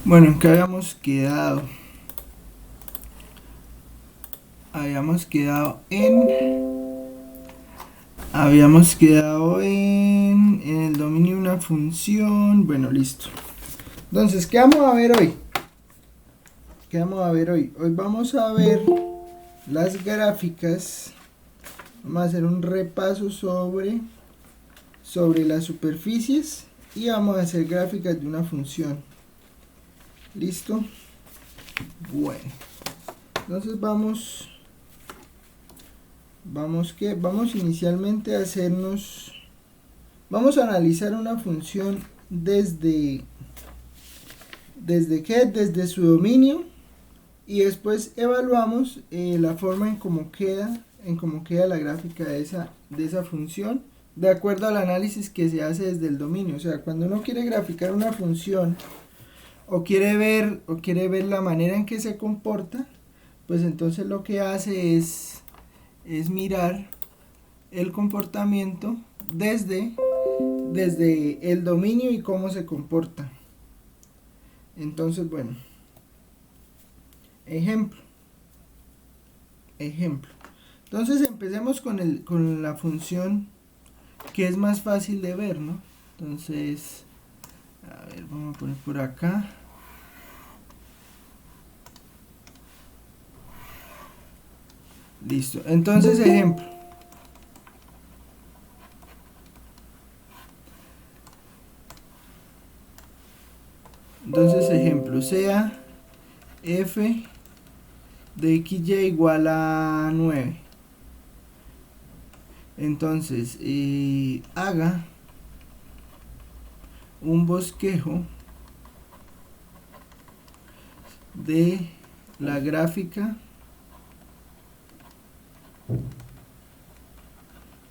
Bueno, ¿en qué habíamos quedado? Habíamos quedado en el dominio de una función. Bueno, listo. Entonces, ¿qué vamos a ver hoy? ¿Qué vamos a ver hoy? Hoy vamos a ver las gráficas. Vamos a hacer un repaso sobre las superficies y vamos a hacer gráficas de una función. ¿Listo? Bueno. Entonces vamos inicialmente a hacernos, vamos a analizar una función desde su dominio, y después evaluamos la forma en cómo queda la gráfica de esa función, de acuerdo al análisis que se hace desde el dominio. O sea, cuando uno quiere graficar una función o quiere ver la manera en que se comporta, pues entonces lo que hace es mirar el comportamiento desde el dominio y cómo se comporta. Entonces, bueno, ejemplo. Entonces empecemos con la función que es más fácil de ver, ¿no? Entonces, a ver, vamos a poner por acá. Listo. Entonces, ejemplo. Sea f de xy igual a 9. Entonces, haga un bosquejo de la gráfica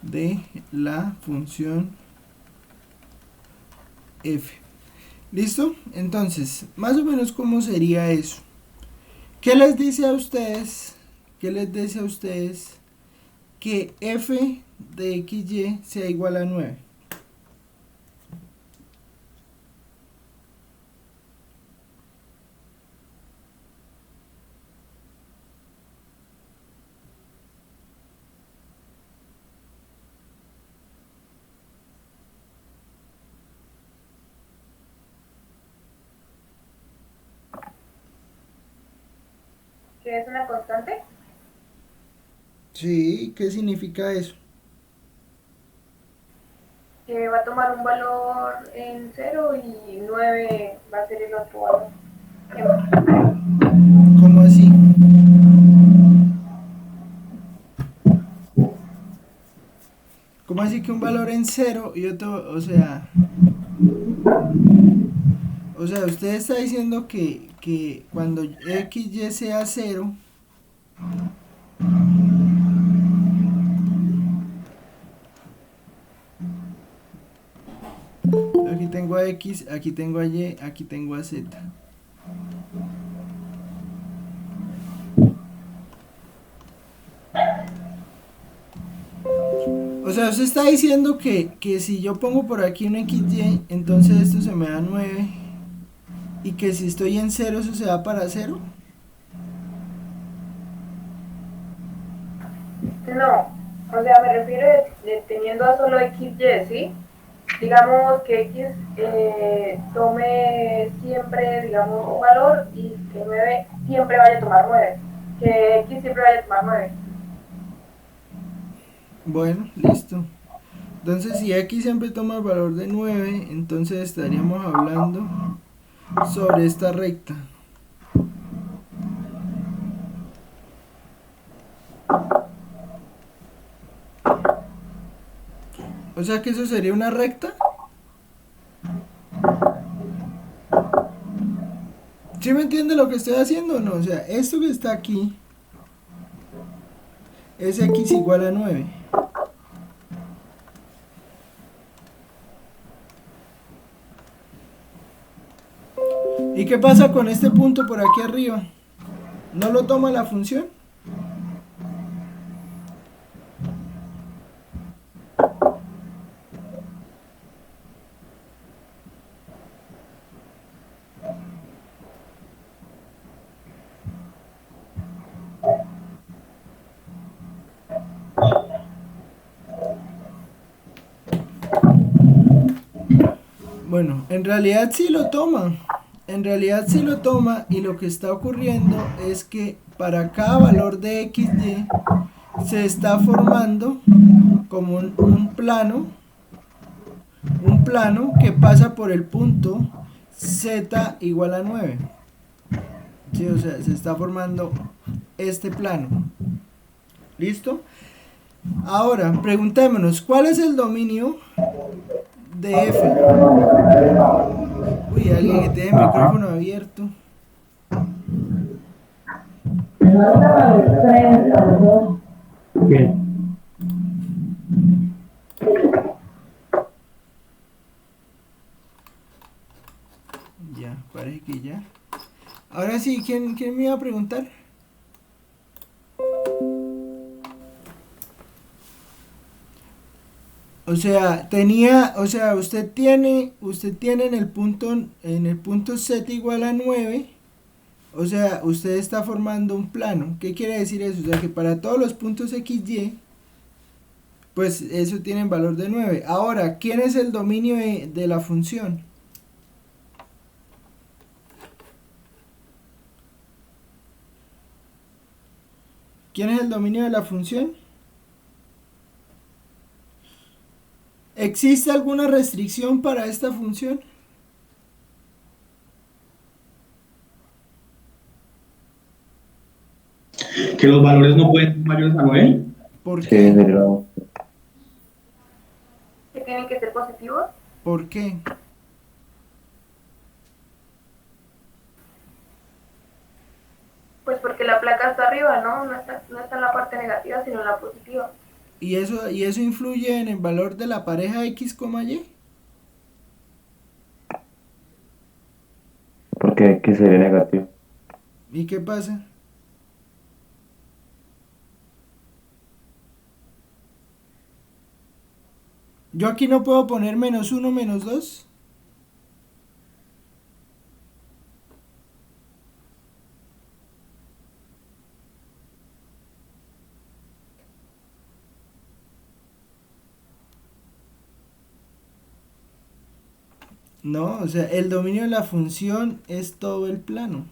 de la función f. ¿Listo? Entonces, más o menos, ¿cómo sería eso? ¿Qué les dice a ustedes? Que f de xy sea igual a 9. ¿Que es una constante? Sí, ¿qué significa eso? Que va a tomar un valor en 0 y 9 va a ser el otro valor. ¿Cómo así? ¿Cómo así que un valor en 0 y otro, o sea, usted está diciendo que cuando xy sea 0, aquí tengo a x, aquí tengo a y, aquí tengo a z. O sea, usted está diciendo que si yo pongo por aquí un xy, entonces esto se me da 9, y que si estoy en 0, eso se da para 0. No, o sea, me refiero de teniendo a solo XY, ¿sí? Digamos que X tome siempre, digamos, un valor y que 9 siempre vaya a tomar 9. Que X siempre vaya a tomar 9. Bueno, listo. Entonces, si x siempre toma el valor de 9, entonces estaríamos hablando sobre esta recta. O sea que eso sería una recta. ¿Sí me entiende lo que estoy haciendo o no? O sea, esto que está aquí es x igual a 9. ¿Y qué pasa con este punto por aquí arriba? ¿No lo toma la función? Bueno, en realidad sí lo toma. En realidad sí lo toma y lo que está ocurriendo es que para cada valor de XY se está formando como un plano que pasa por el punto Z igual a 9. Sí, o sea, se está formando este plano. ¿Listo? Ahora, preguntémonos, ¿cuál es el dominio de F? Uy, alguien que tiene el Ajá. micrófono abierto. Bien. Ya, parece que ya. Ahora sí, ¿quién me iba a preguntar? O sea, usted tiene en el punto Z igual a 9. O sea, usted está formando un plano. ¿Qué quiere decir eso? O sea, que para todos los puntos XY, pues eso tiene valor de 9. Ahora, ¿quién es el dominio de la función? ¿Quién es el dominio de la función? ¿Existe alguna restricción para esta función? Que los valores no pueden ser mayores a 9. ¿Por Sí, qué? sería. Que tienen que ser positivos. ¿Por qué? Pues porque la placa está arriba, ¿no? No está en la parte negativa, sino en la positiva. Y eso influye en el valor de la pareja X, Y? Porque X sería negativo. ¿Y qué pasa? Yo aquí no puedo poner -1, -2. No, o sea, el dominio de la función es todo el plano.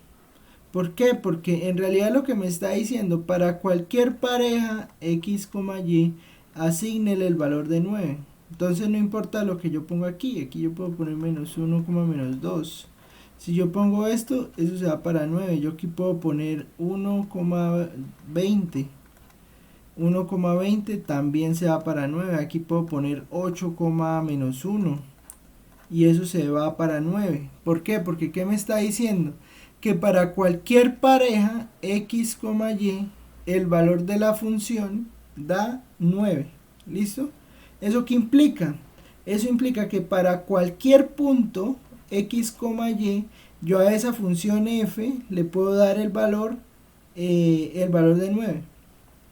¿Por qué? Porque en realidad lo que me está diciendo, para cualquier pareja X, Y, asígnele el valor de 9. Entonces no importa lo que yo ponga aquí. Aquí yo puedo poner -1, -2. Si yo pongo esto, eso se va para 9. Yo aquí puedo poner 1,20. 1,20 también se va para 9. Aquí puedo poner 8, -1. Y eso se va para 9. ¿Por qué? Porque ¿qué me está diciendo? Que para cualquier pareja X, Y, el valor de la función da 9. ¿Listo? ¿Eso qué implica? Eso implica que para cualquier punto X, Y, yo a esa función f le puedo dar el valor de 9.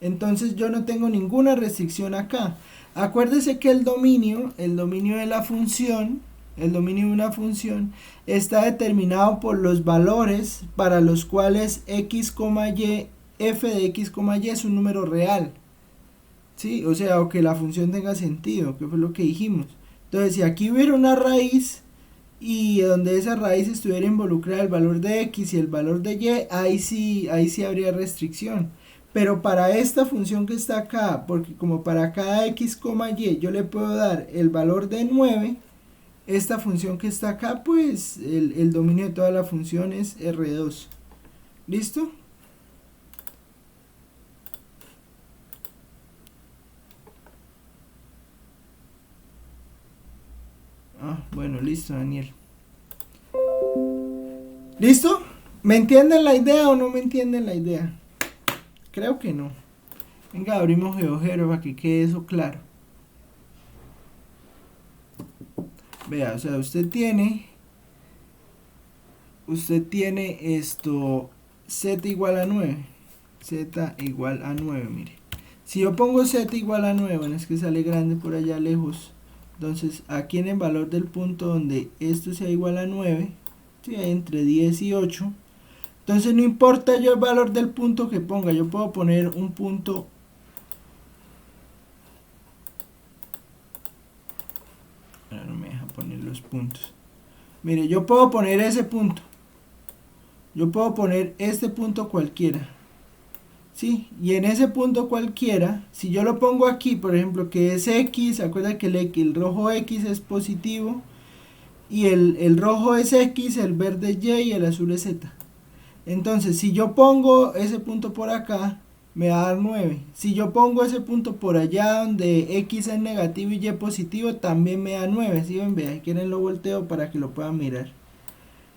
Entonces yo no tengo ninguna restricción acá. Acuérdese que el dominio de la función, el dominio de una función está determinado por los valores para los cuales x, y, f de x, y es un número real. ¿Sí? O sea, o que la función tenga sentido, que fue lo que dijimos. Entonces, si aquí hubiera una raíz y donde esa raíz estuviera involucrada el valor de x y el valor de y, ahí sí habría restricción. Pero para esta función que está acá, porque como para cada x, y yo le puedo dar el valor de 9, esta función que está acá, pues el dominio de toda la función es R2. ¿Listo? Ah, bueno, listo, Daniel. ¿Listo? ¿Me entienden la idea o no me entienden la idea? Creo que no. Venga, abrimos GeoGebra para que quede eso claro. Vea, o sea, usted tiene esto z igual a 9. Z igual a 9, mire. Si yo pongo z igual a 9, bueno, es que sale grande por allá lejos. Entonces, aquí en el valor del punto donde esto sea igual a 9, ¿sí? Entre 10 y 8. Entonces, no importa yo el valor del punto que ponga, yo puedo poner un punto. Ahora no me deja poner los puntos. Mire, yo puedo poner ese punto. Yo puedo poner este punto cualquiera. ¿Sí? Y en ese punto cualquiera, si yo lo pongo aquí, por ejemplo, que es X, acuerda que el rojo X es positivo, y el rojo es X, el verde es Y y el azul es Z. Entonces, si yo pongo ese punto por acá, me va a dar 9. Si yo pongo ese punto por allá donde X es negativo y Y positivo, también me da 9. ¿Sí ven? Vea, si quieren lo volteo para que lo puedan mirar.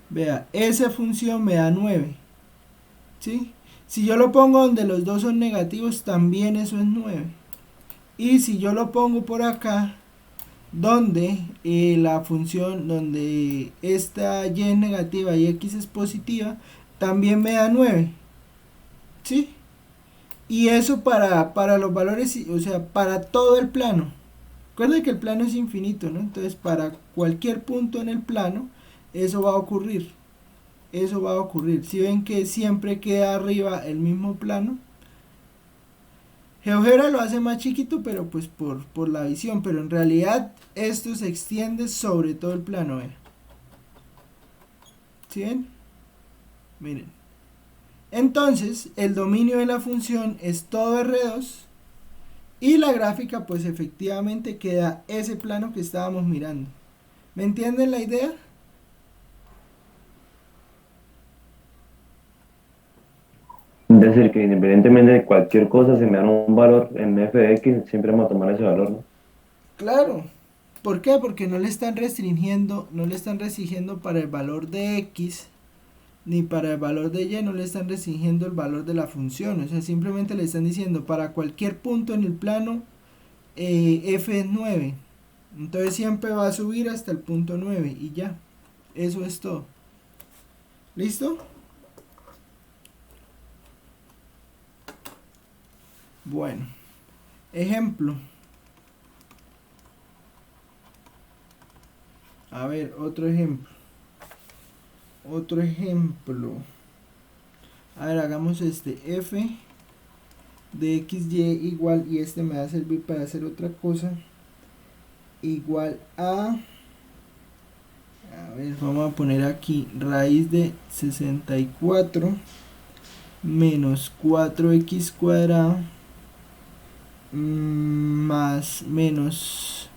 Vea, esa función me da 9. ¿Sí? Si yo lo pongo donde los dos son negativos, también eso es 9. Y si yo lo pongo por acá, donde la función, donde esta y es negativa y x es positiva, también me da 9. ¿Sí? Y eso para los valores, o sea, para todo el plano. Recuerden que el plano es infinito, ¿no? Entonces, para cualquier punto en el plano, eso va a ocurrir. Eso va a ocurrir. Si ven que siempre queda arriba el mismo plano. GeoGebra lo hace más chiquito, pero pues por la visión. Pero en realidad esto se extiende sobre todo el plano. ¿Ven? ¿Sí ven? Miren. Entonces, el dominio de la función es todo R2. Y la gráfica, pues efectivamente queda ese plano que estábamos mirando. ¿Me entienden la idea? Es decir, que independientemente de cualquier cosa, si me dan un valor en f de x, siempre vamos a tomar ese valor, ¿no? Claro. ¿Por qué? Porque no le están restringiendo para el valor de x, ni para el valor de y, no le están restringiendo el valor de la función. O sea, simplemente le están diciendo para cualquier punto en el plano, f es 9. Entonces siempre va a subir hasta el punto 9 y ya. Eso es todo. ¿Listo? Bueno. Ejemplo. A ver, otro ejemplo. Otro ejemplo. A ver, hagamos este. F de xy igual, y este me va a servir para hacer otra cosa. Igual a ver, vamos a poner aquí raíz de 64 menos 4x cuadrado más menos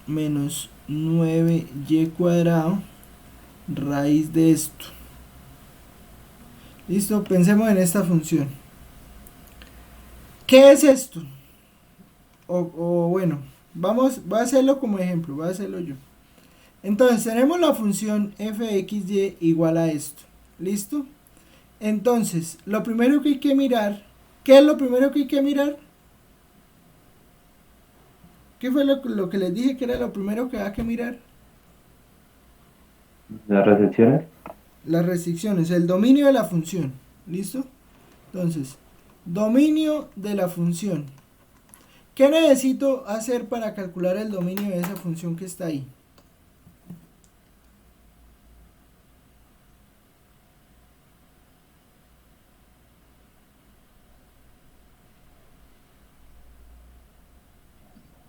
9y cuadrado raíz de esto. Listo, pensemos en esta función. ¿Qué es esto? O bueno, voy a hacerlo como ejemplo, voy a hacerlo yo. Entonces tenemos la función f de xy igual a esto. ¿Listo? Entonces, lo primero que hay que mirar, ¿qué es lo primero que hay que mirar? ¿Qué fue lo que les dije que era lo primero que hay que mirar? Las recepciones. Las restricciones, el dominio de la función. ¿Listo? Entonces, dominio de la función. ¿Qué necesito hacer para calcular el dominio de esa función que está ahí?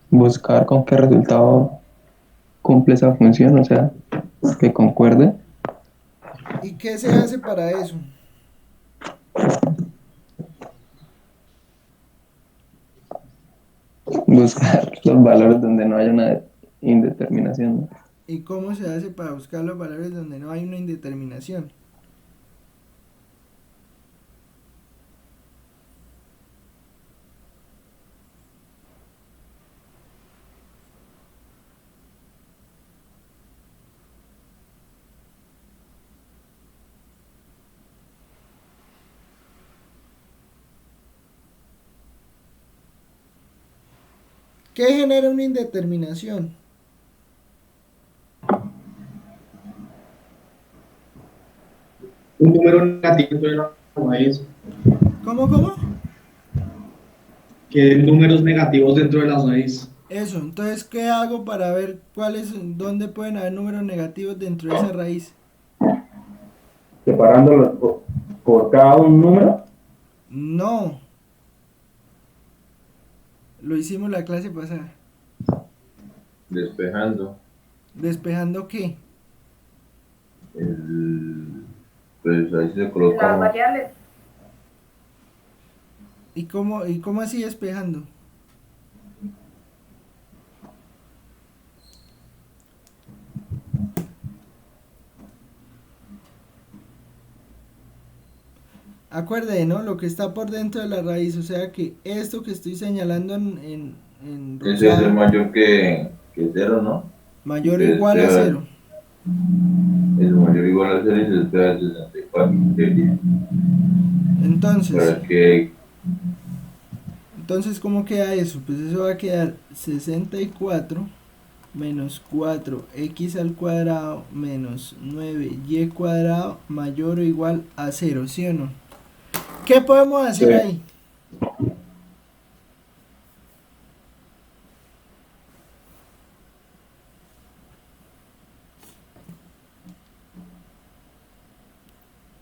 Buscar con qué resultado cumple esa función, o sea, que concuerde. ¿Y qué se hace para eso? Buscar los valores donde no haya una indeterminación, ¿no? ¿Y cómo se hace para buscar los valores donde no hay una indeterminación? ¿Qué genera una indeterminación? Un número negativo dentro de la raíz. ¿Cómo? Que den números negativos dentro de la raíz. Eso, entonces, ¿qué hago para ver dónde pueden haber números negativos dentro de esa raíz? Separándolos por cada un número. No, lo hicimos la clase pasada. Despejando. ¿Despejando qué? Pues ahí se Las coloca variables. ¿Y cómo así despejando? Acuerde, ¿no? Lo que está por dentro de la raíz, o sea que esto que estoy señalando en ese es rosado, mayor que cero, ¿no? Y mayor o se igual a despeja, cero. es mayor o igual a cero y se despeja el 64. Entonces, Para que entonces, ¿cómo queda eso? Pues eso va a quedar 64 menos 4x al cuadrado menos 9y cuadrado mayor o igual a cero, ¿sí o no? ¿Qué podemos Sí. hacer ahí?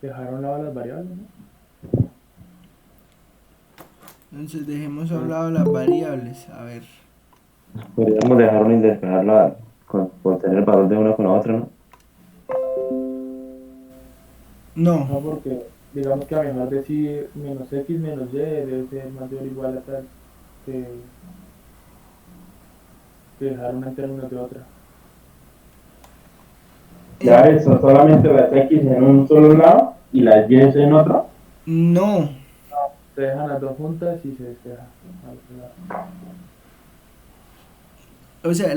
Dejar a un lado las variables, ¿no? Entonces dejemos a un lado las variables. A ver. Podríamos dejarlo y despejarla por tener el valor de una con la otra, ¿no? No. No, porque digamos que a mejor decir menos x menos y debe ser mayor o igual a tal que, que dejar una en términos de otra. Ya ves, son solamente las X en un solo lado y las Y en otro. No. Se dejan las dos juntas y se despeja al otro lado. O sea,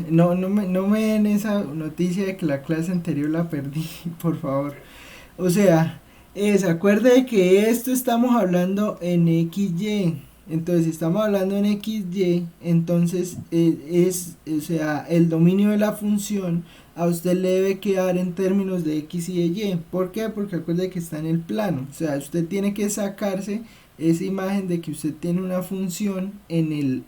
no me den esa noticia de que la clase anterior la perdí, por favor. O sea, acuerde de que esto estamos hablando en XY. Entonces, si estamos hablando en XY, entonces o sea, el dominio de la función a usted le debe quedar en términos de X y de Y. ¿Por qué? Porque acuerde que está en el plano. O sea, usted tiene que sacarse esa imagen de que usted tiene una función en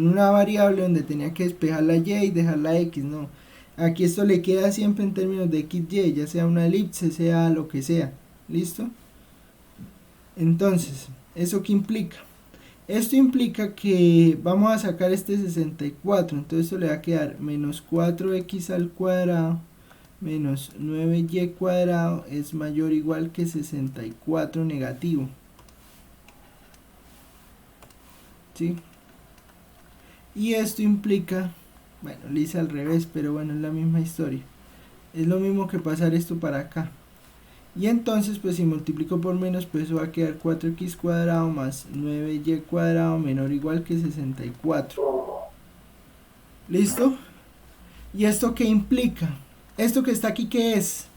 una variable donde tenía que despejar la Y y dejar la X, no. Aquí esto le queda siempre en términos de XY, ya sea una elipse, sea lo que sea. ¿Listo? Entonces, ¿eso qué implica? Esto implica que vamos a sacar este 64, entonces esto le va a quedar menos 4x al cuadrado menos 9y cuadrado es mayor o igual que 64 negativo. ¿Sí? Y esto implica, bueno, lo hice al revés, pero bueno, es la misma historia. Es lo mismo que pasar esto para acá. Y entonces, pues si multiplico por menos, pues eso va a quedar 4x cuadrado más 9y cuadrado menor o igual que 64. ¿Listo? ¿Y esto qué implica? ¿Esto que está aquí qué es?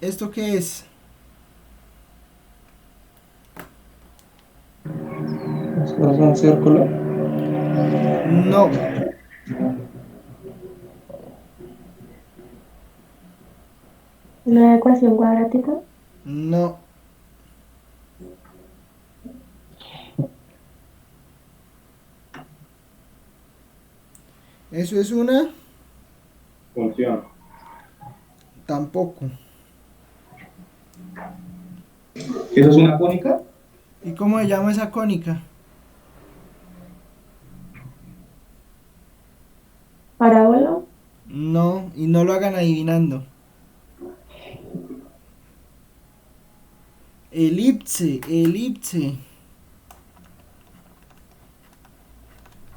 ¿Esto qué es? ¿Eso es un círculo? No, ¿Una ecuación cuadrática? no. ¿Eso es una? Función. Tampoco. ¿Eso es una cónica? ¿Y cómo se llama esa cónica? ¿Parábola? No, y no lo hagan adivinando. Elipse, elipse.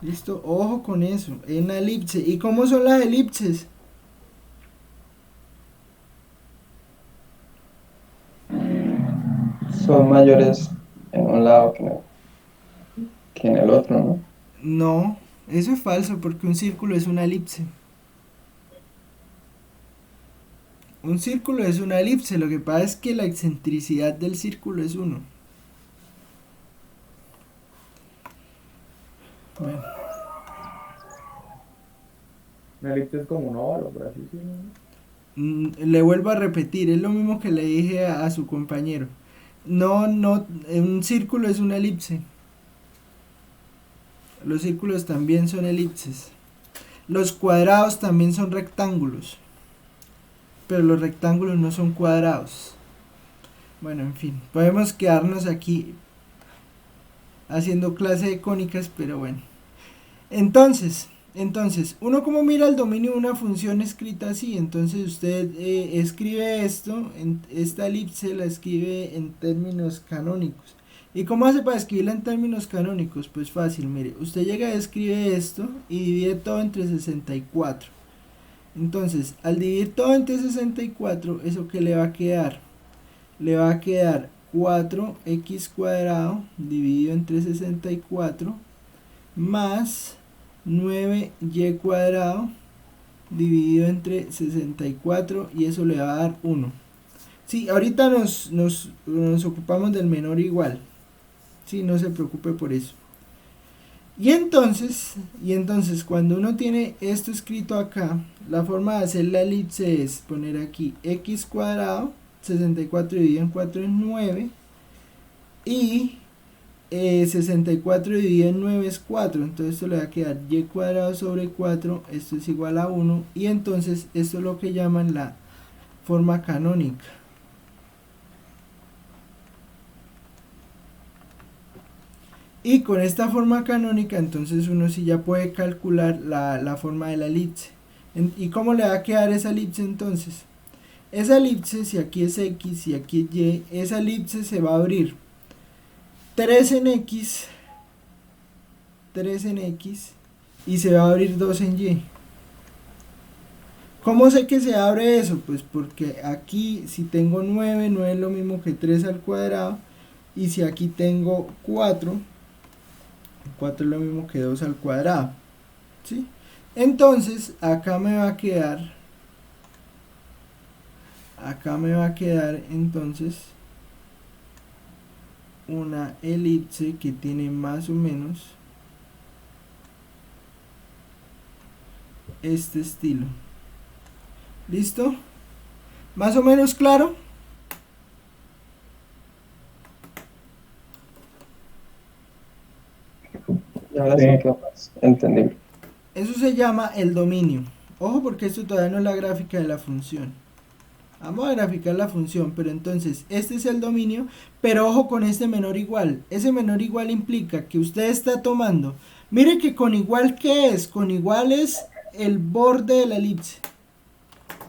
Listo, ojo con eso. En una elipse. ¿Y cómo son las elipses? Son mayores en un lado que en el otro, ¿no? No, eso es falso porque un círculo es una elipse. Un círculo es una elipse, lo que pasa es que la excentricidad del círculo es 1. Bueno, Una elipse es como un óvalo, por así decirlo, ¿no? le vuelvo a repetir, es lo mismo que le dije a su compañero. No, un círculo es una elipse. Los círculos también son elipses. Los cuadrados también son rectángulos. Pero los rectángulos no son cuadrados. Bueno, en fin, podemos quedarnos aquí haciendo clase de cónicas, pero bueno. Entonces, uno como mira el dominio de una función escrita así, entonces usted escribe esto, esta elipse la escribe en términos canónicos. ¿Y cómo hace para escribirla en términos canónicos? Pues fácil, mire, usted llega y escribe esto y divide todo entre 64. Entonces, al dividir todo entre 64, ¿eso qué le va a quedar? Le va a quedar 4x cuadrado dividido entre 64 más 9y cuadrado dividido entre 64 y eso le va a dar 1. Sí, ahorita nos ocupamos del menor igual. Sí, no se preocupe por eso. Y entonces cuando uno tiene esto escrito acá, la forma de hacer la elipse es poner aquí x cuadrado, 64 dividido en 4 es 9 y 64 dividido en 9 es 4, entonces esto le va a quedar y cuadrado sobre 4, esto es igual a 1 y entonces esto es lo que llaman la forma canónica. Y con esta forma canónica entonces uno sí ya puede calcular la forma de la elipse. ¿Y cómo le va a quedar esa elipse entonces? Esa elipse, si aquí es x y aquí es y, esa elipse se va a abrir 3 en x y se va a abrir 2 en y. ¿Cómo sé que se abre eso? Pues porque aquí si tengo 9, no es lo mismo que 3 al cuadrado, y si aquí tengo 4 es lo mismo que 2 al cuadrado, ¿sí? Entonces acá me va a quedar entonces una elipse que tiene más o menos este estilo. ¿Listo? ¿Más o menos claro? Ahora sí quedó más entendible. Eso se llama el dominio. Ojo porque esto todavía no es la gráfica de la función. Vamos a graficar la función, pero entonces este es el dominio, pero ojo con este menor igual. Ese menor igual implica que usted está tomando, mire que con igual, ¿qué es? Con igual es el borde de la elipse.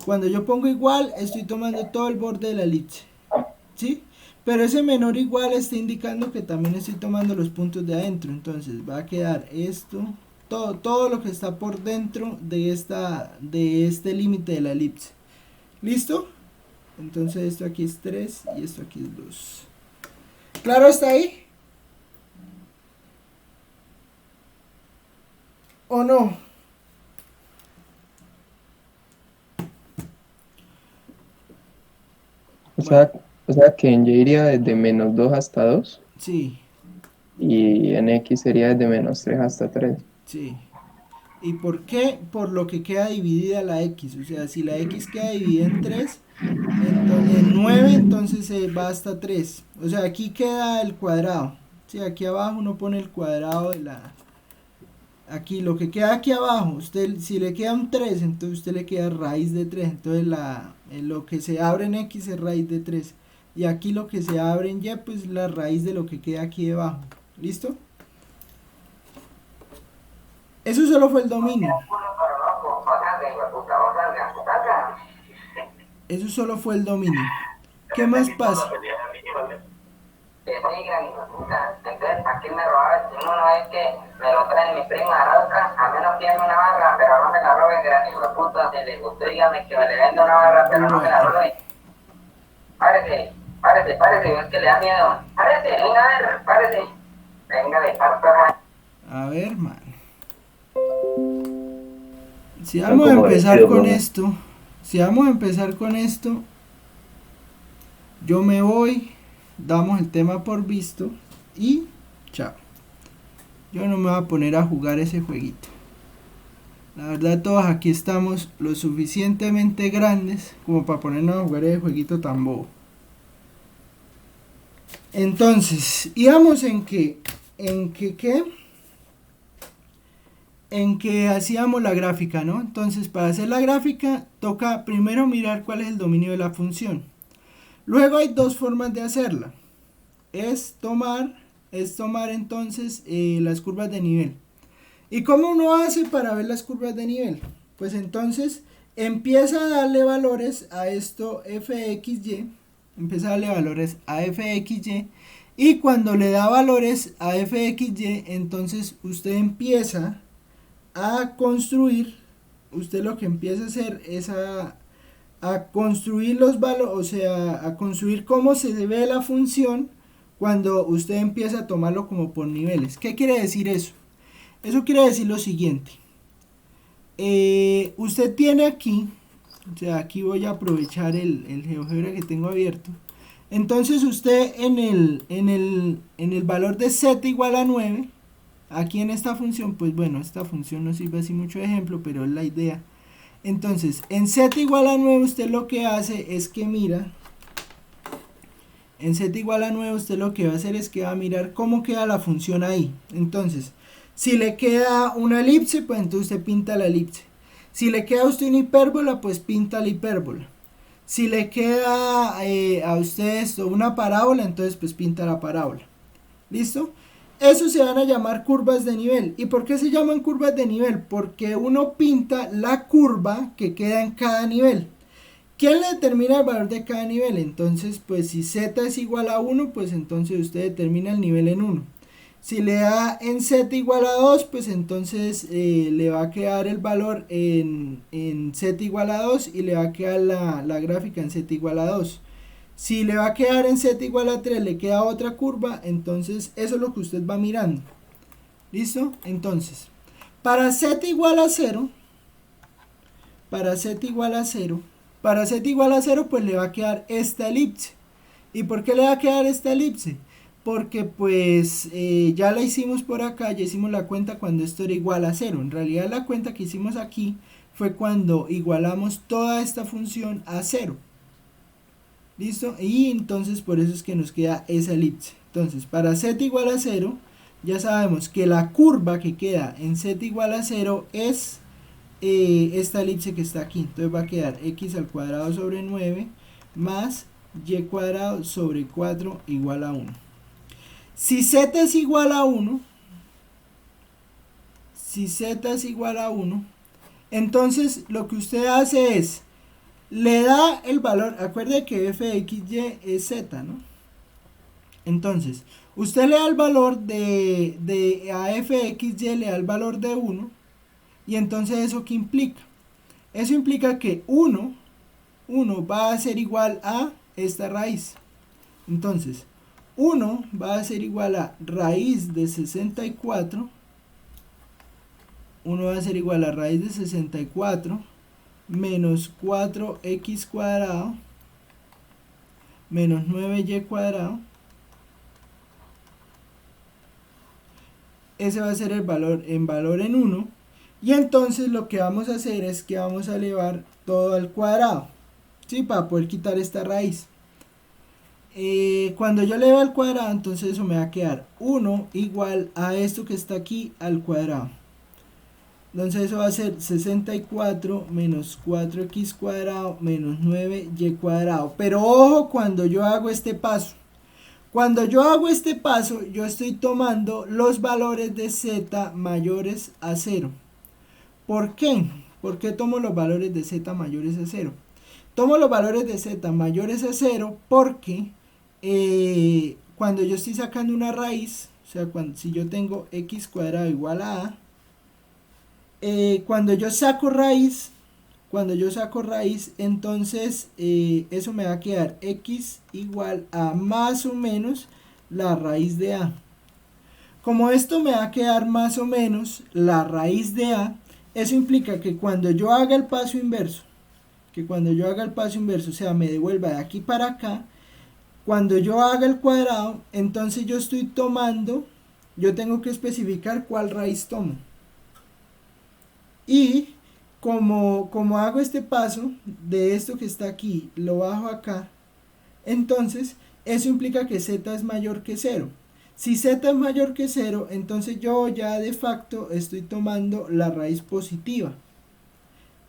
Cuando yo pongo igual, estoy tomando todo el borde de la elipse, ¿sí? Pero ese menor igual está indicando que también estoy tomando los puntos de adentro. Entonces va a quedar esto, todo lo que está por dentro de este límite de la elipse. ¿Listo? Entonces esto aquí es 3 y esto aquí es 2. ¿Claro hasta ahí? ¿O no? O sea que en y iría desde menos 2 hasta 2 Sí, y en x sería desde menos 3 hasta 3. sí. ¿Y por qué? Por lo que queda dividida la x. O sea, si la x queda dividida en 3, en 9, entonces se va hasta 3. O sea, aquí queda el cuadrado. Sí, aquí abajo uno pone el cuadrado de la... Aquí, lo que queda aquí abajo, usted, si le queda un 3, entonces usted le queda raíz de 3. Entonces lo que se abre en x es raíz de 3. Y aquí lo que se abre en y, pues la raíz de lo que queda aquí debajo. ¿Listo? Eso solo fue el dominio. Eso solo fue el dominio. ¿Qué más pasa? Entonces, aquí me robaba el uno es que me lo traen mis primos a la otra, a menos tiene una barra, pero no me la roben gratis, por puta, si le gustó, dígame que me le venda una barra, pero no me la roben. Párese, es que le da miedo. Párese, venga a ver, párese. Venga de parto. A ver, man. Si vamos a empezar con esto, yo me voy, damos el tema por visto y chao. Yo no me voy a poner a jugar ese jueguito. La verdad, todos aquí estamos lo suficientemente grandes como para ponernos a jugar ese jueguito tan bobo. Entonces, íbamos en que hacíamos la gráfica, ¿no? Entonces, para hacer la gráfica, toca primero mirar cuál es el dominio de la función. Luego hay dos formas de hacerla. Es tomar entonces las curvas de nivel. ¿Y cómo uno hace para ver las curvas de nivel? Pues entonces empieza a darle valores a esto fxy, empieza a darle valores a fxy, y cuando le da valores a fxy, entonces usted empieza a construir, usted lo que empieza a hacer es a construir los valores, o sea, a construir cómo se ve la función cuando usted empieza a tomarlo como por niveles. ¿Qué quiere decir eso? Eso quiere decir lo siguiente. Usted tiene aquí, o sea, aquí voy a aprovechar el GeoGebra que tengo abierto. Entonces usted en el valor de z igual a 9, aquí en esta función, pues bueno, esta función no sirve así mucho de ejemplo, pero es la idea. Entonces, en z igual a 9 usted lo que hace es que mira, en z igual a 9 usted lo que va a hacer es que va a mirar cómo queda la función ahí. Entonces, si le queda una elipse, pues entonces usted pinta la elipse. Si le queda a usted una hipérbola, pues pinta la hipérbola. Si le queda a usted esto una parábola, entonces pues pinta la parábola. ¿Listo? Eso se van a llamar curvas de nivel. ¿Y por qué se llaman curvas de nivel? Porque uno pinta la curva que queda en cada nivel. ¿Quién le determina el valor de cada nivel? Entonces, pues si z es igual a 1, pues entonces usted determina el nivel en 1. Si le da en z igual a 2, pues entonces le va a quedar el valor en z igual a 2 y le va a quedar la gráfica en z igual a 2. Si le va a quedar en z igual a 3, le queda otra curva, entonces eso es lo que usted va mirando. ¿Listo? Entonces, para z igual a 0, para z igual a 0, pues le va a quedar esta elipse. ¿Y por qué le va a quedar esta elipse? Porque pues ya la hicimos por acá, ya hicimos la cuenta cuando esto era igual a 0. En realidad la cuenta que hicimos aquí fue cuando igualamos toda esta función a 0. ¿Listo? Y entonces por eso es que nos queda esa elipse. Entonces para z igual a 0, ya sabemos que la curva que queda en z igual a 0 es esta elipse que está aquí. Entonces va a quedar x al cuadrado sobre 9 más y cuadrado sobre 4 igual a 1. Si z es igual a 1, entonces lo que usted hace es, le da el valor, acuerde que f de xy es z, ¿no? Entonces, usted le da el valor a f de xy, le da el valor de 1, y entonces ¿eso qué implica? Eso implica que 1 va a ser igual a esta raíz. Entonces, 1 va a ser igual a raíz de 64. 1 va a ser igual a raíz de 64 menos 4x cuadrado menos 9y cuadrado. Ese va a ser el valor en 1. Y entonces lo que vamos a hacer es que vamos a elevar todo al cuadrado, ¿sí? Para poder quitar esta raíz. Cuando yo elevo al cuadrado, entonces eso me va a quedar 1 igual a esto que está aquí al cuadrado. Entonces eso va a ser 64 menos 4x cuadrado menos 9y cuadrado. Pero ojo cuando yo hago este paso. Cuando yo hago este paso, yo estoy tomando los valores de z mayores a 0. ¿Por qué? ¿Por qué tomo los valores de z mayores a 0? Tomo los valores de z mayores a 0 porque cuando yo estoy sacando una raíz, o sea, si yo tengo x cuadrado igual a cuando yo saco raíz, entonces eso me va a quedar x igual a más o menos la raíz de a. Como esto me va a quedar más o menos la raíz de a, eso implica que cuando yo haga el paso inverso, o sea, me devuelva de aquí para acá, cuando yo haga el cuadrado, entonces yo tengo que especificar cuál raíz tomo. Y como hago este paso de esto que está aquí, lo bajo acá, entonces eso implica que z es mayor que 0. Si z es mayor que 0, entonces yo ya de facto estoy tomando la raíz positiva,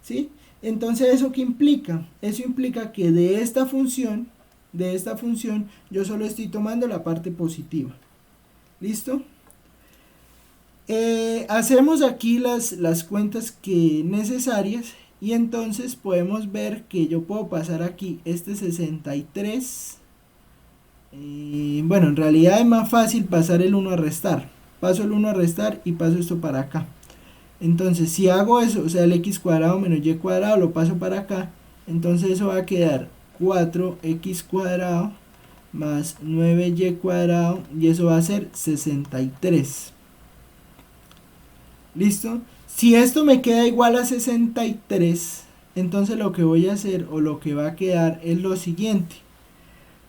¿sí? Entonces ¿eso qué implica? Eso implica que de esta función yo solo estoy tomando la parte positiva. ¿Listo? Hacemos aquí las cuentas que necesarias y entonces podemos ver que yo puedo pasar aquí este 63. Bueno, en realidad es más fácil pasar el 1 a restar. Paso el 1 a restar y paso esto para acá. Entonces si hago eso, o sea el x cuadrado menos y cuadrado lo paso para acá, entonces eso va a quedar 4x cuadrado más 9y cuadrado y eso va a ser 63. ¿Listo? Si esto me queda igual a 63, entonces lo que voy a hacer o lo que va a quedar es lo siguiente.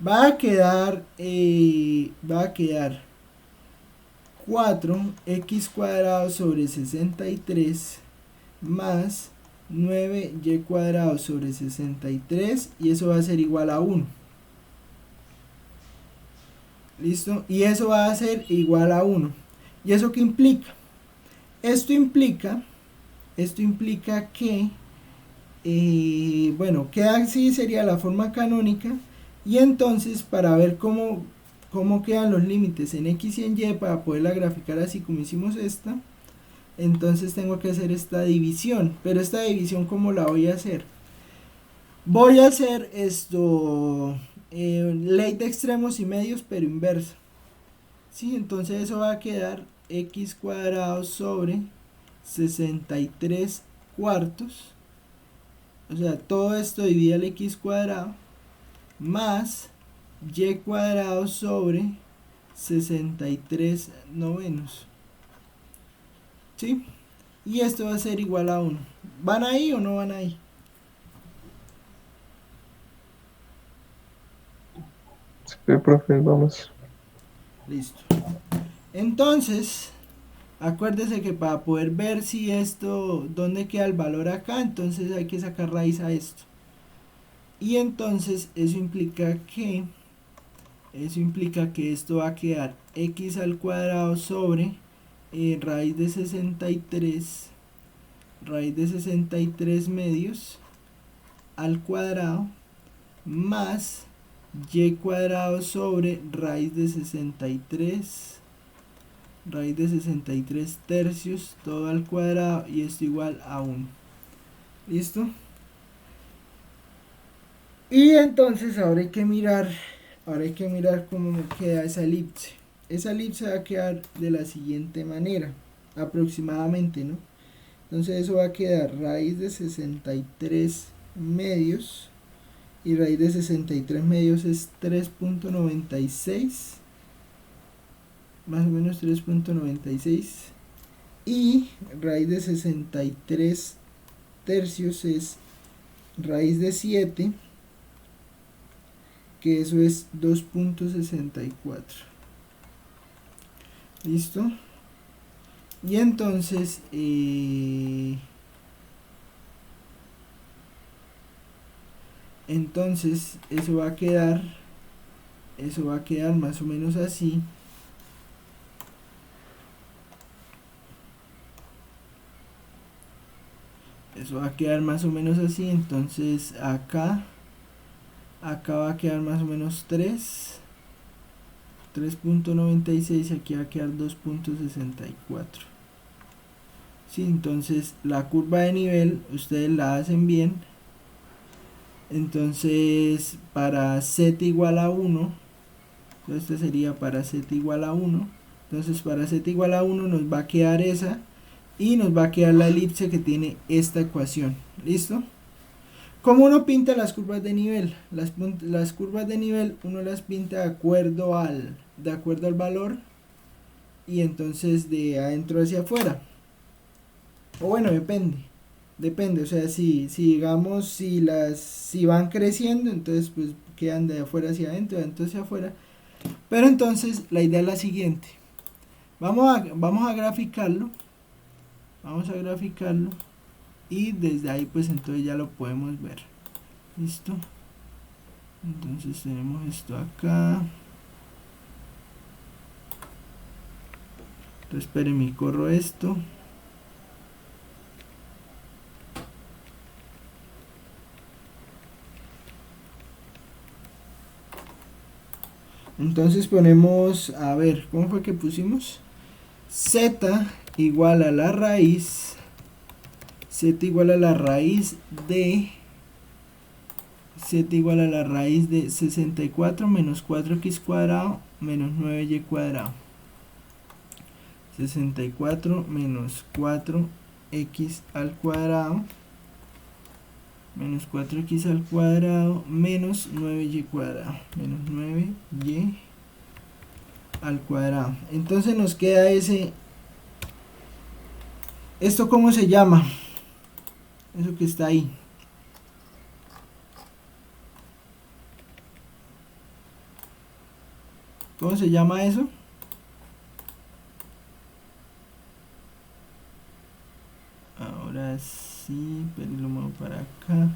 Va a quedar 4x cuadrado sobre 63 más 9y cuadrado sobre 63 y eso va a ser igual a 1. ¿Listo? Y eso va a ser igual a 1. ¿Y eso qué implica? Esto implica que, bueno, queda así, sería la forma canónica. Y entonces para ver cómo quedan los límites en x y en y para poderla graficar así como hicimos esta, entonces tengo que hacer esta división. Pero esta división, ¿cómo la voy a hacer? Voy a hacer esto, ley de extremos y medios, pero inversa. ¿Sí? Entonces eso va a quedar x cuadrado sobre 63 cuartos. O sea, todo esto divide al x cuadrado más y cuadrado sobre 63 novenos. ¿Sí? Y esto va a ser igual a 1. ¿Van ahí o no van ahí? Sí, profe, vamos. Listo. Entonces, acuérdese que para poder ver si esto, dónde queda el valor acá, entonces hay que sacar raíz a esto. Y entonces eso implica que esto va a quedar x al cuadrado sobre raíz de 63 medios al cuadrado más y cuadrado sobre raíz de 63 tercios todo al cuadrado y esto igual a 1. ¿Listo? Y entonces ahora hay que mirar cómo me queda esa elipse. Esa elipse va a quedar de la siguiente manera, aproximadamente, ¿no? Entonces eso va a quedar raíz de 63 medios, y raíz de 63 medios es 3.96, más o menos 3.96, y raíz de 63 tercios es raíz de 7, que eso es 2.64. ¿Listo? Y entonces eso va a quedar más o menos así. Eso va a quedar más o menos así. Entonces acá va a quedar más o menos 3.96 y aquí va a quedar 2.64. ¿Sí? Entonces la curva de nivel ustedes la hacen bien. Entonces para z igual a 1, este sería para z igual a 1. Entonces para z igual a 1 nos va a quedar esa y nos va a quedar la elipse que tiene esta ecuación. ¿Listo? ¿Cómo uno pinta las curvas de nivel? Las curvas de nivel uno las pinta de acuerdo al valor y entonces de adentro hacia afuera. O bueno, depende, o sea, si digamos si van creciendo, entonces pues quedan de afuera hacia adentro, de adentro hacia afuera. Pero entonces la idea es la siguiente. Vamos a graficarlo. Y desde ahí pues entonces ya lo podemos ver. ¿Listo? Entonces tenemos esto acá. Entonces espérenme, corro esto. Entonces ponemos, a ver, ¿cómo fue que pusimos? z igual a la raíz, z igual a la raíz de 64 menos 4x cuadrado menos 9y cuadrado. 64 menos 4x al cuadrado menos 4x al cuadrado menos 9y cuadrado, menos 9y al cuadrado. Entonces nos queda ¿esto cómo se llama? Eso que está ahí. ¿Cómo se llama eso? Ahora sí, pero lo muevo para acá.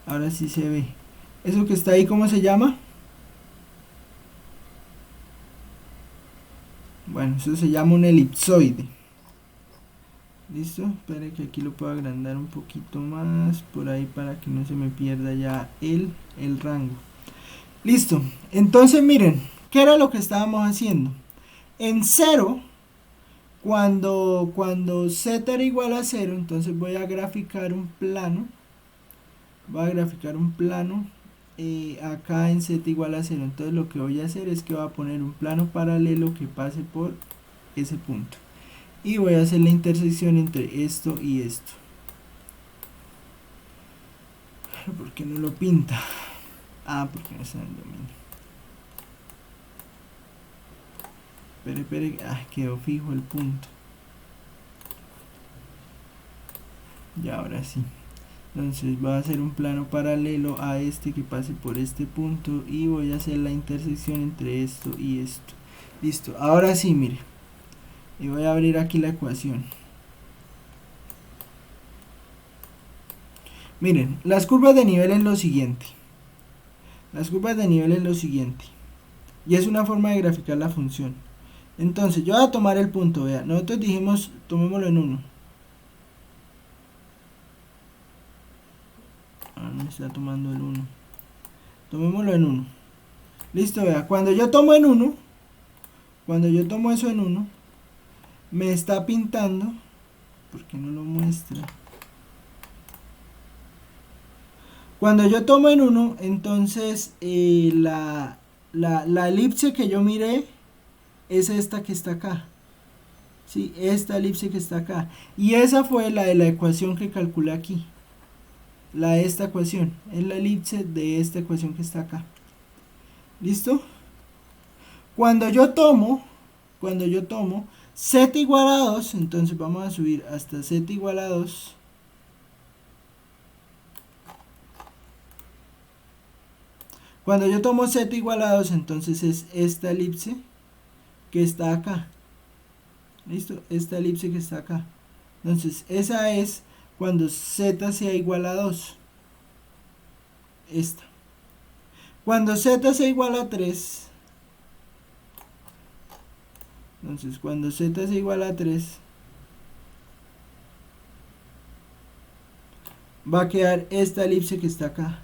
Ahora sí se ve. ¿Eso que está ahí cómo se llama? Bueno, eso se llama un elipsoide. ¿Listo? Espera que aquí lo puedo agrandar un poquito más por ahí para que no se me pierda ya el rango. Listo. Entonces miren, ¿qué era lo que estábamos haciendo? En 0, cuando z era igual a 0, entonces voy a graficar un plano. Acá en z igual a 0. Entonces lo que voy a hacer es que voy a poner un plano paralelo que pase por ese punto. Y voy a hacer la intersección entre esto y esto. ¿Por qué no lo pinta? Porque no está en el dominio. Espere, quedó fijo el punto. Y ahora sí. Entonces voy a hacer un plano paralelo a este que pase por este punto y voy a hacer la intersección entre esto y esto. Listo, ahora sí, mire. Y voy a abrir aquí la ecuación. Miren, las curvas de nivel es lo siguiente. Y es una forma de graficar la función. Entonces, yo voy a tomar el punto, vea. Nosotros dijimos, tomémoslo en 1. Me está tomando el 1. Tomémoslo en 1. Listo, vea. Cuando yo tomo eso en 1, me está pintando. ¿Por qué no lo muestra? Cuando yo tomo en 1, entonces la elipse que yo miré es esta que está acá. Sí, esta elipse que está acá. Y esa fue la de la ecuación que calculé aquí. La de esta ecuación. Es la elipse de esta ecuación que está acá. ¿Listo? Cuando yo tomo z igual a 2, entonces vamos a subir hasta z igual a 2. Cuando yo tomo z igual a 2, entonces es esta elipse que está acá. ¿Listo? Esta elipse que está acá. Entonces, esa es cuando z sea igual a 2. Esta. Cuando z sea igual a 3. Entonces, cuando z sea igual a 3, va a quedar esta elipse que está acá.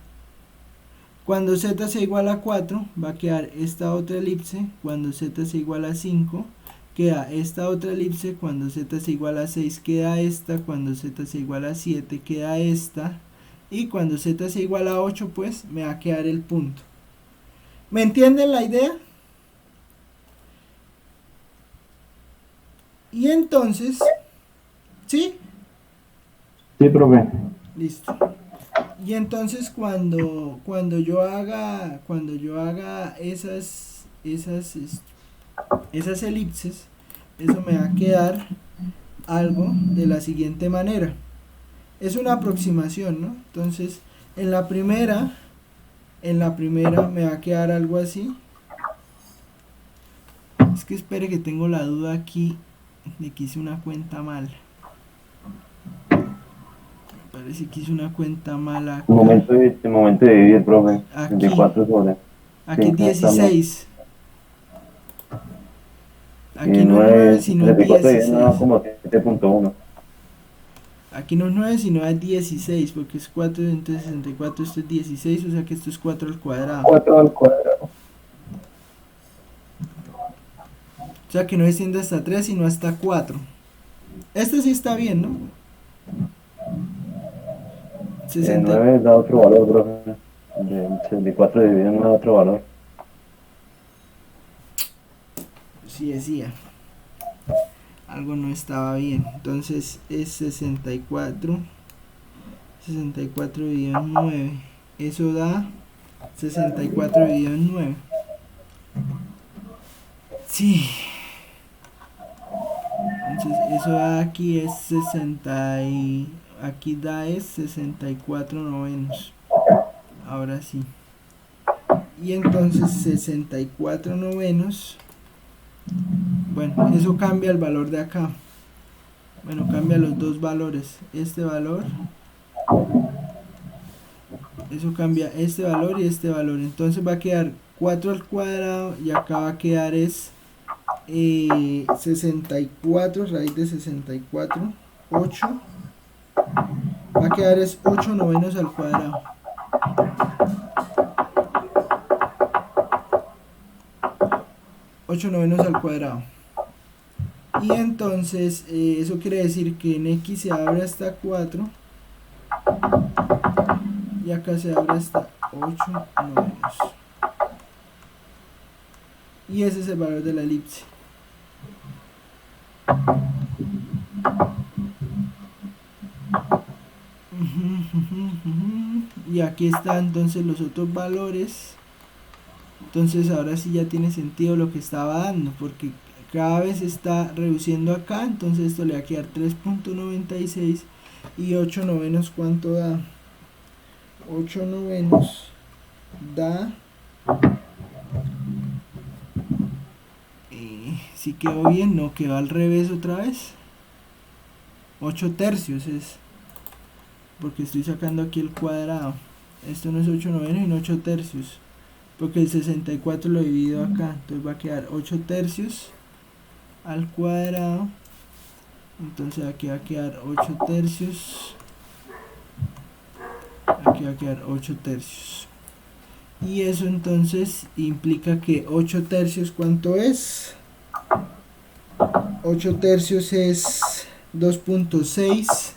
Cuando z sea igual a 4, va a quedar esta otra elipse. Cuando z sea igual a 5, queda esta otra elipse. Cuando z sea igual a 6, queda esta. Cuando z sea igual a 7, queda esta. Y cuando z sea igual a 8, pues me va a quedar el punto. ¿Me entienden la idea? Y entonces, ¿sí? Sí, profe. Listo. Y entonces cuando yo haga esas elipses, eso me va a quedar algo de la siguiente manera. Es una aproximación, ¿no? Entonces, en la primera me va a quedar algo así. Es que espere que tengo la duda aquí de que hice una cuenta mal. Parece que hice una cuenta mala acá. Momento de dividir, profe. Aquí. 24 sobre. Aquí 16. Aquí Y no es 9, sino es 34 16. no, como 7.1. Aquí no es 9, sino es 16, porque es 4 entre 64, esto es 16, o sea que esto es 4 al cuadrado. 4 al cuadrado. O sea que no desciende hasta 3, sino hasta 4. Este sí está bien, ¿no? 60. 9 da otro valor, profe. De 64 dividido en 9 da otro valor. Sí decía. Algo no estaba bien. Entonces es 64. 64 dividido en 9. Eso da 64 dividido en 9. Sí. Entonces eso da aquí es 60 y aquí da es 64 novenos. Ahora sí. Y entonces 64 novenos. Bueno, eso cambia el valor de acá. Bueno, cambia los dos valores. Este valor. Eso cambia este valor y este valor. Entonces va a quedar 4 al cuadrado y acá va a quedar es 64, raíz de 64, 8. Va a quedar es 8 novenos al cuadrado. Al cuadrado. Y entonces eso quiere decir que en X se abre hasta 4 y acá se abre hasta 8 novenos. Y ese es el valor de la elipse. Y aquí están entonces los otros valores. Entonces ahora sí ya tiene sentido lo que estaba dando, porque cada vez está reduciendo acá. Entonces esto le va a quedar 3.96 y 8 novenos, ¿cuánto da? 8 novenos da si quedó bien, no, quedó al revés otra vez. 8 tercios es, porque estoy sacando aquí el cuadrado. Esto no es 8 novenos sino 8 tercios, porque el 64 lo divido acá. Entonces va a quedar 8 tercios al cuadrado. Entonces aquí va a quedar 8 tercios. Aquí va a quedar 8 tercios. Y eso entonces implica que 8 tercios, ¿cuánto es? 8 tercios es 2.6.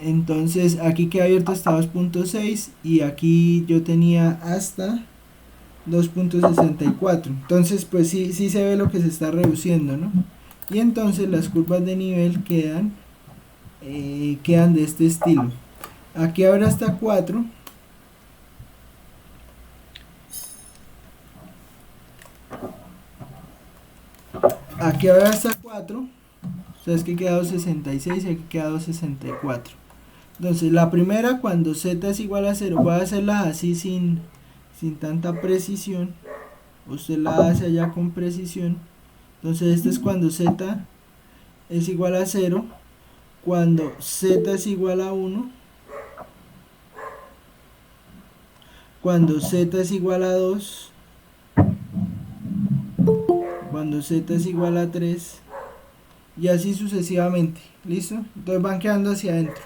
Entonces aquí queda abierto hasta 2.6 y aquí yo tenía hasta 2.64. Entonces pues sí se ve lo que se está reduciendo, ¿no? Y entonces las curvas de nivel quedan de este estilo. Aquí abre hasta 4. Aquí abre hasta 4. O sea, es que queda 266 y aquí queda 264. Entonces la primera, cuando z es igual a 0, voy a hacerla así sin tanta precisión. Usted la hace allá con precisión. Entonces esta es cuando z es igual a 0, cuando z es igual a 1, cuando z es igual a 2, cuando z es igual a 3 y así sucesivamente. ¿Listo? Entonces van quedando hacia adentro.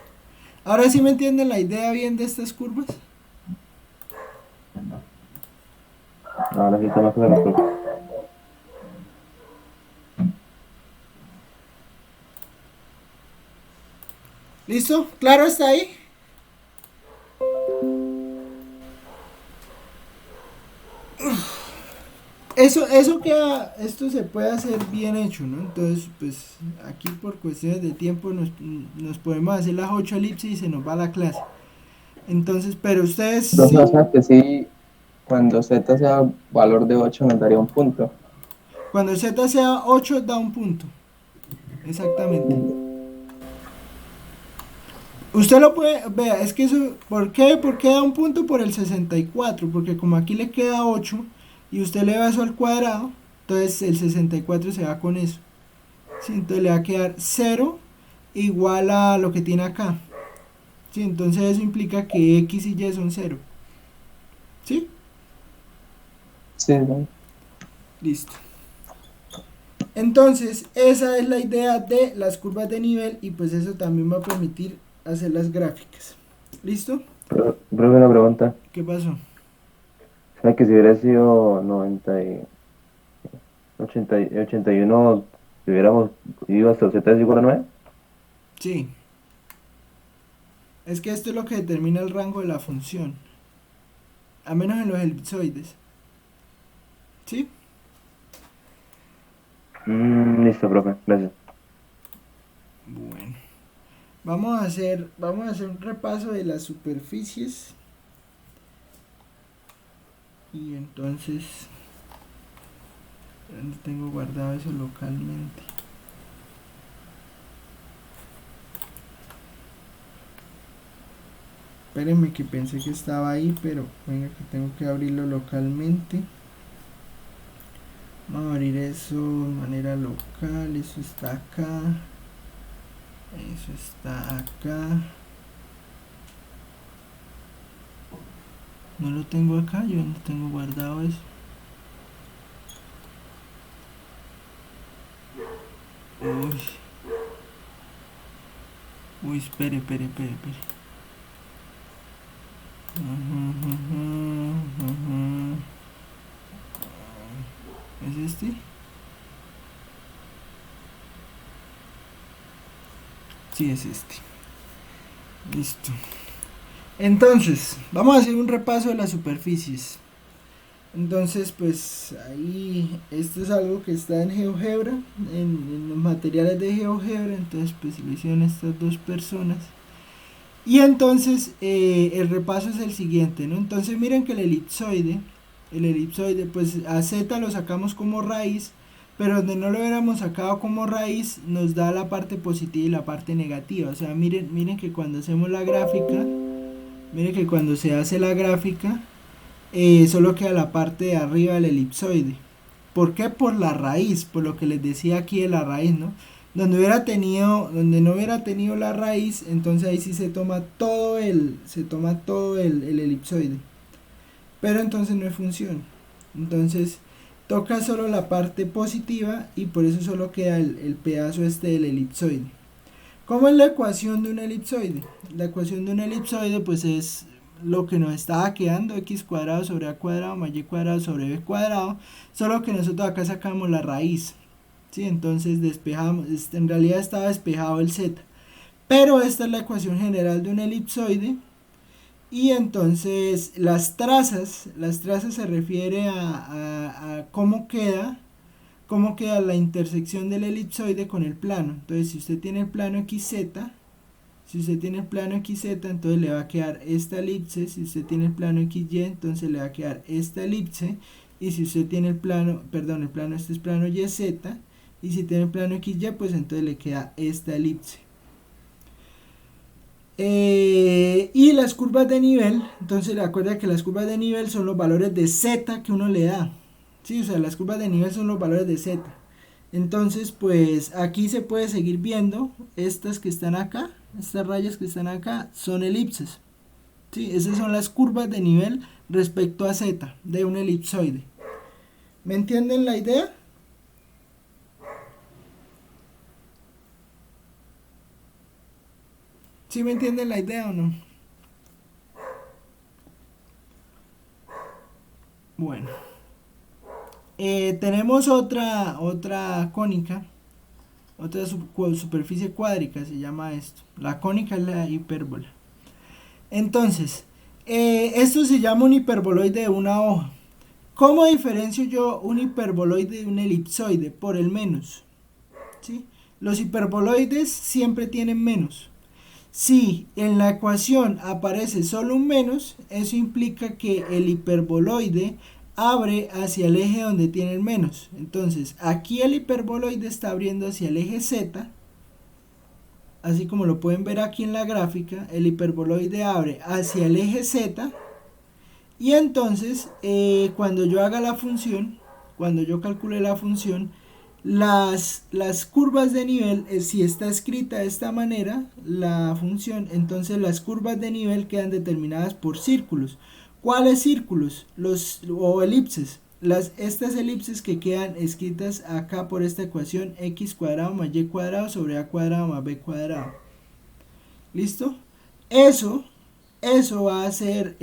Ahora sí me entienden la idea bien de estas curvas. Ahora sí está más claro, profe. ¿Listo? ¿Claro hasta ahí? Eso queda, esto se puede hacer bien hecho, ¿no? Entonces, pues aquí por cuestiones de tiempo nos podemos hacer las 8 elipses y se nos va la clase. Entonces, pero ustedes sí, O sea que sí, cuando z sea valor de 8 nos daría un punto. cuando z sea 8 da un punto. Exactamente. Usted lo puede, vea, es que eso, ¿por qué? ¿Por qué da un punto? Por el 64, porque como aquí le queda 8 y usted le va eso al cuadrado, entonces el 64 se va con eso. ¿Sí? Entonces le va a quedar 0 igual a lo que tiene acá. ¿Sí? Entonces eso implica que x y y son 0. ¿Sí? Sí, ¿no? Listo. Entonces esa es la idea de las curvas de nivel y pues eso también va a permitir hacer las gráficas. ¿Listo? Profe, una pregunta. ¿Qué pasó? O sea que si hubiera sido 90 y... 81, si hubiéramos ido hasta z es igual a 9. Sí. Es que esto es lo que determina el rango de la función. A menos en los elipsoides. ¿Sí? Listo, profe, gracias. Bueno. Vamos a hacer un repaso de las superficies. Y entonces, ¿dónde tengo guardado eso localmente? Espérenme que pensé que estaba ahí, pero venga que tengo que abrirlo localmente. Vamos a abrir eso de manera local, eso está acá. Eso está acá. No lo tengo acá, yo no tengo guardado eso. Uy, espere. ¿Es este? Sí, es este. Listo. Entonces, vamos a hacer un repaso de las superficies. Entonces, pues ahí, esto es algo que está en GeoGebra, en los materiales de GeoGebra. Entonces, pues lo hicieron estas dos personas. Y entonces, el repaso es el siguiente, ¿no? Entonces, miren que el elipsoide, pues a Z lo sacamos como raíz, pero donde no lo hubiéramos sacado como raíz, nos da la parte positiva y la parte negativa. O sea, miren que cuando hacemos la gráfica, miren que cuando se hace la gráfica, solo queda la parte de arriba del elipsoide. ¿Por qué? Por la raíz, por lo que les decía aquí de la raíz, ¿no? Donde no hubiera tenido la raíz, entonces ahí sí se toma todo el elipsoide. Pero entonces no funciona. Entonces toca solo la parte positiva y por eso solo queda el pedazo este del elipsoide. ¿Cómo es la ecuación de un elipsoide? La ecuación de un elipsoide pues es lo que nos estaba quedando, x cuadrado sobre a cuadrado más y cuadrado sobre b cuadrado, solo que nosotros acá sacamos la raíz. ¿Sí? Entonces despejamos, en realidad estaba despejado el z. Pero esta es la ecuación general de un elipsoide. Y entonces las trazas se refiere a cómo queda la intersección del elipsoide con el plano. Entonces si usted tiene el plano XZ, entonces le va a quedar esta elipse. Si usted tiene el plano XY, entonces le va a quedar esta elipse. Y si usted tiene el plano este es plano YZ, y si tiene el plano XY, pues entonces le queda esta elipse. Y las curvas de nivel, entonces recuerda que las curvas de nivel son los valores de Z que uno le da. ¿Sí? O sea, las curvas de nivel son los valores de Z. Entonces, pues aquí se puede seguir viendo estas que están acá, estas rayas que están acá son elipses. ¿Sí? Esas son las curvas de nivel respecto a Z de un elipsoide. ¿Me entienden la idea? ¿Sí me entienden la idea o no? Bueno. Tenemos otra cónica, otra superficie cuádrica se llama esto. La cónica es la hipérbola. Entonces, esto se llama un hiperboloide de una hoja. ¿Cómo diferencio yo un hiperboloide de un elipsoide? Por el menos. ¿Sí? Los hiperboloides siempre tienen menos. Si en la ecuación aparece solo un menos, eso implica que el hiperboloide abre hacia el eje donde tiene el menos. Entonces, aquí el hiperboloide está abriendo hacia el eje Z, así como lo pueden ver aquí en la gráfica. El hiperboloide abre hacia el eje Z, y entonces cuando yo haga la función, cuando yo calcule la función, las curvas de nivel, si está escrita de esta manera la función, entonces las curvas de nivel quedan determinadas por círculos. ¿Cuáles círculos? O elipses. Estas elipses que quedan escritas acá por esta ecuación, x cuadrado más y cuadrado sobre a cuadrado más b cuadrado. ¿Listo? Eso va a ser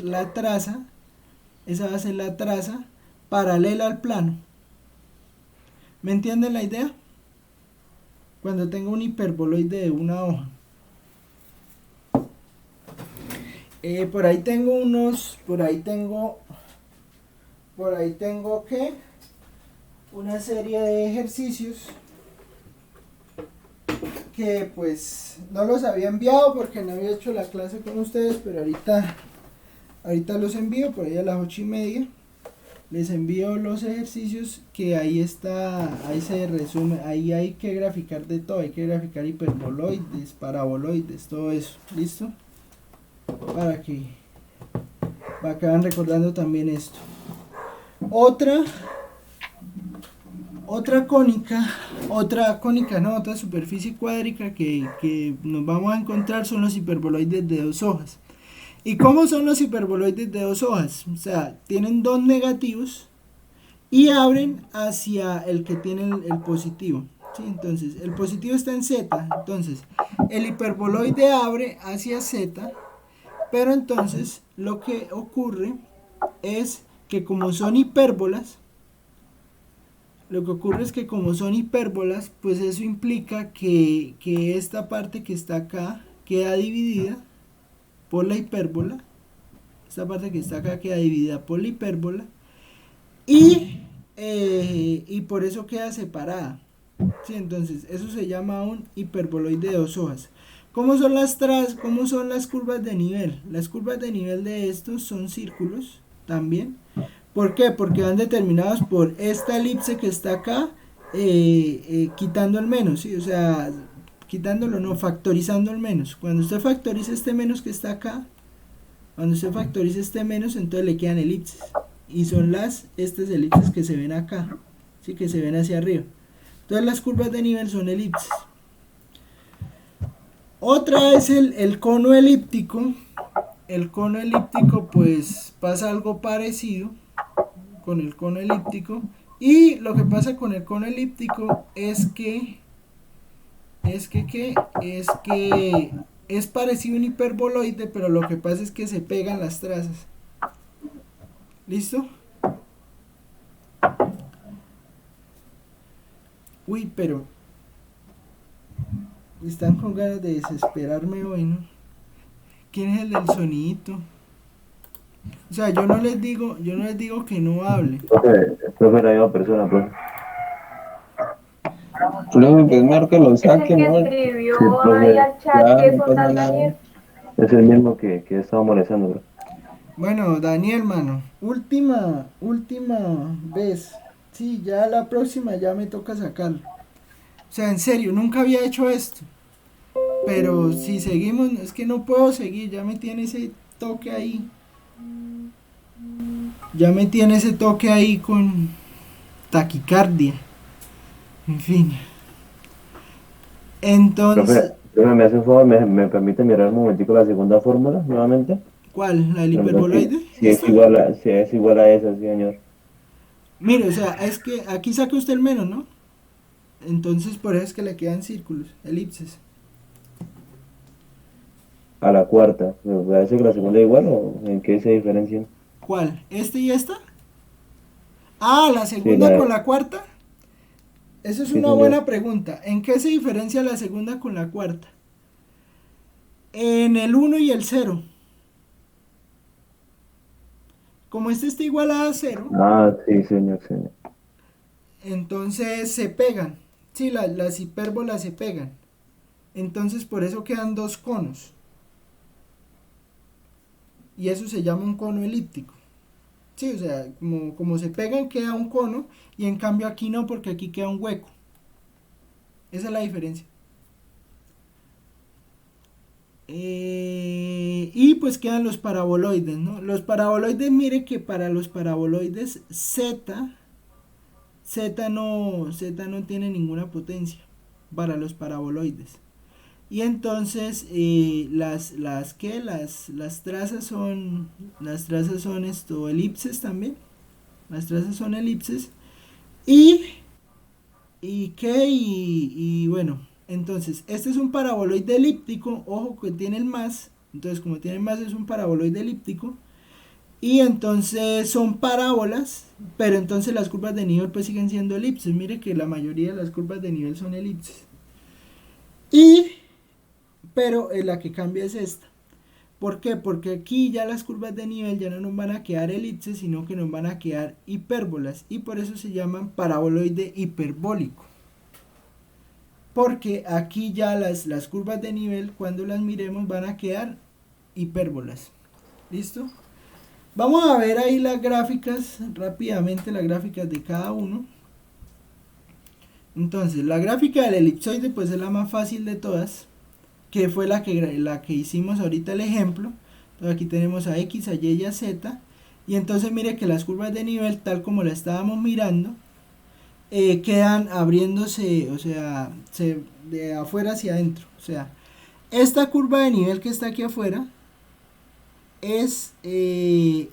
la traza, esa va a ser la traza paralela al plano. ¿Me entienden la idea? Cuando tengo un hiperboloide de una hoja. Por ahí tengo que una serie de ejercicios que pues no los había enviado porque no había hecho la clase con ustedes, pero ahorita los envío por ahí a las 8:30. Les envío los ejercicios que ahí se resume, ahí hay que graficar de todo, hay que graficar hiperboloides, paraboloides, todo eso, ¿listo? Para que vayan recordando también esto. Otra superficie cuádrica que nos vamos a encontrar son los hiperboloides de dos hojas. ¿Y cómo son los hiperboloides de dos hojas? O sea, tienen dos negativos y abren hacia el que tiene el positivo. ¿Sí? Entonces, el positivo está en Z. Entonces, el hiperboloide abre hacia Z. Pero entonces, lo que ocurre es que como son hipérbolas, pues eso implica que esta parte que está acá queda dividida por la hipérbola. Esta parte que está acá queda dividida por la hipérbola. Y por eso queda separada. ¿Sí? Entonces, eso se llama un hiperboloide de dos hojas. ¿Cómo son las curvas de nivel? Las curvas de nivel de estos son círculos también. ¿Por qué? Porque van determinados por esta elipse que está acá, quitando el menos, ¿sí? O sea, quitándolo, no, factorizando el menos. Cuando usted factoriza este menos que está acá, entonces le quedan elipses. Y son estas elipses que se ven acá, ¿sí? Que se ven hacia arriba. Entonces las curvas de nivel son elipses. Otra es el cono elíptico. El cono elíptico pues pasa algo parecido con el cono elíptico. Y lo que pasa con el cono elíptico es que es parecido a un hiperboloide, pero lo que pasa es que se pegan las trazas. ¿Listo? Uy, pero están con ganas de desesperarme hoy, ¿no? ¿Quién es el del sonidito? O sea, yo no les digo que no hable. Profe, la misma persona, profe. Luego, pues mejor que lo Es el saque, que ¿no? escribió Sí, profe, ahí al chat ya, que no son pasa tan nada. Daniel. Es el mismo que estaba molestando, bro. Bueno, Daniel, mano, última vez. Sí, ya la próxima ya me toca sacarlo. O sea, en serio, nunca había hecho esto. Pero si seguimos, es que no puedo seguir, ya me tiene ese toque ahí. Con taquicardia. En fin. Entonces, Profe, me hace un favor, me permite mirar un momentico la segunda fórmula nuevamente. ¿cuál? ¿La del hiperboloide? Si es igual a esa, sí, señor. Mire, o sea, es que aquí saca usted el menos, ¿no? Entonces por eso es que le quedan círculos, elipses. A la cuarta. ¿Me parece que la segunda es igual o en qué se diferencian? ¿Cuál? ¿Este y esta? Ah, la segunda con la cuarta. Eso es Sí, una señor. buena pregunta. ¿En qué se diferencia la segunda con la cuarta? En el 1 y el 0. Como este está igual a 0, Ah, sí, señor. entonces se pegan. Sí, las hipérbolas se pegan. Entonces por eso quedan dos conos. Y eso se llama un cono elíptico. Sí, o sea, como se pegan queda un cono y en cambio aquí no, porque aquí queda un hueco. Esa es la diferencia. Y pues quedan los paraboloides, ¿no? Los paraboloides, mire que para los paraboloides Z no tiene ninguna potencia para los paraboloides. Y entonces las trazas son elipses también. Las trazas son elipses. Y bueno, entonces este es un paraboloide elíptico. Ojo que tiene el más. Entonces como tiene el más es un paraboloide elíptico. Y entonces son parábolas, pero entonces las curvas de nivel pues siguen siendo elipses. Mire que la mayoría de las curvas de nivel son elipses. Pero la que cambia es esta. ¿Por qué? Porque aquí ya las curvas de nivel ya no nos van a quedar elipses, sino que nos van a quedar hipérbolas. Y por eso se llaman paraboloide hiperbólico. Porque aquí ya las curvas de nivel, cuando las miremos, van a quedar hipérbolas. ¿Listo? Vamos a ver ahí las gráficas, rápidamente las gráficas de cada uno. Entonces, la gráfica del elipsoide pues es la más fácil de todas, que fue la que hicimos ahorita el ejemplo. Entonces aquí tenemos a X, a Y y a Z. Y entonces mire que las curvas de nivel, tal como la estábamos mirando, quedan abriéndose, o sea, de afuera hacia adentro. O sea, esta curva de nivel que está aquí afuera es de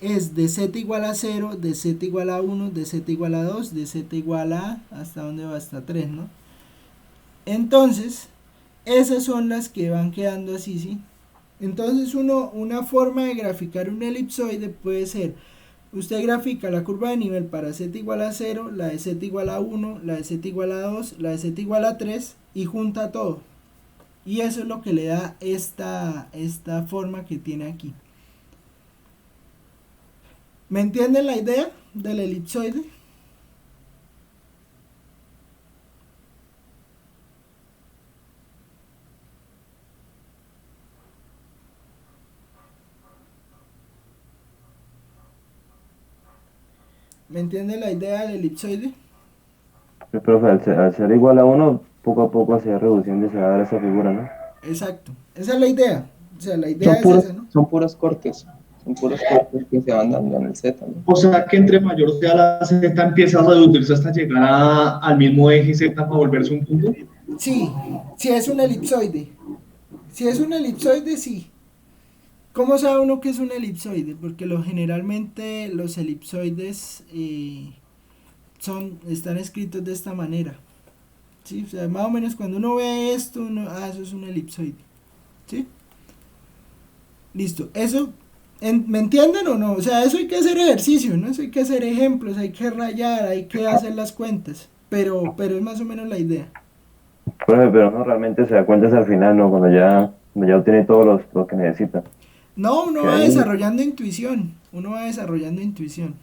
z igual a 0, de z igual a 1, de z igual a 2, de z igual a, ¿hasta dónde va? Hasta 3, ¿no? Entonces, esas son las que van quedando así, ¿sí? Entonces una forma de graficar un elipsoide puede ser, usted grafica la curva de nivel para z igual a 0, la de z igual a 1, la de z igual a 2, la de z igual a 3 y junta todo. Y eso es lo que le da esta forma que tiene aquí. ¿Me entienden la idea del elipsoide? ¿Me entienden la idea del elipsoide? Sí, profe, al ser igual a 1, poco a poco se va reduciendo y se va a dar esa figura, ¿no? Exacto. Esa es la idea. O sea, la idea es esa, ¿no? Son puros cortes. Son puros cortes que se van dando en el Z, ¿no? O sea que entre mayor sea la Z empieza a reducirse hasta llegar al mismo eje Z para volverse un punto. Sí, si es un elipsoide. Si es un elipsoide, sí. ¿Cómo sabe uno que es un elipsoide? Porque generalmente los elipsoides están escritos de esta manera. ¿Sí? O sea, más o menos cuando uno ve esto, eso es un elipsoide. ¿Sí? Listo. Eso, ¿me entienden o no? O sea, eso hay que hacer ejercicio, ¿no? Eso hay que hacer ejemplos, hay que rayar, hay que hacer las cuentas. Pero es más o menos la idea. Profe, pero no realmente se da cuenta hasta el final, ¿no? Cuando ya obtiene todo lo que necesita. No, uno va desarrollando intuición. Uno va desarrollando intuición.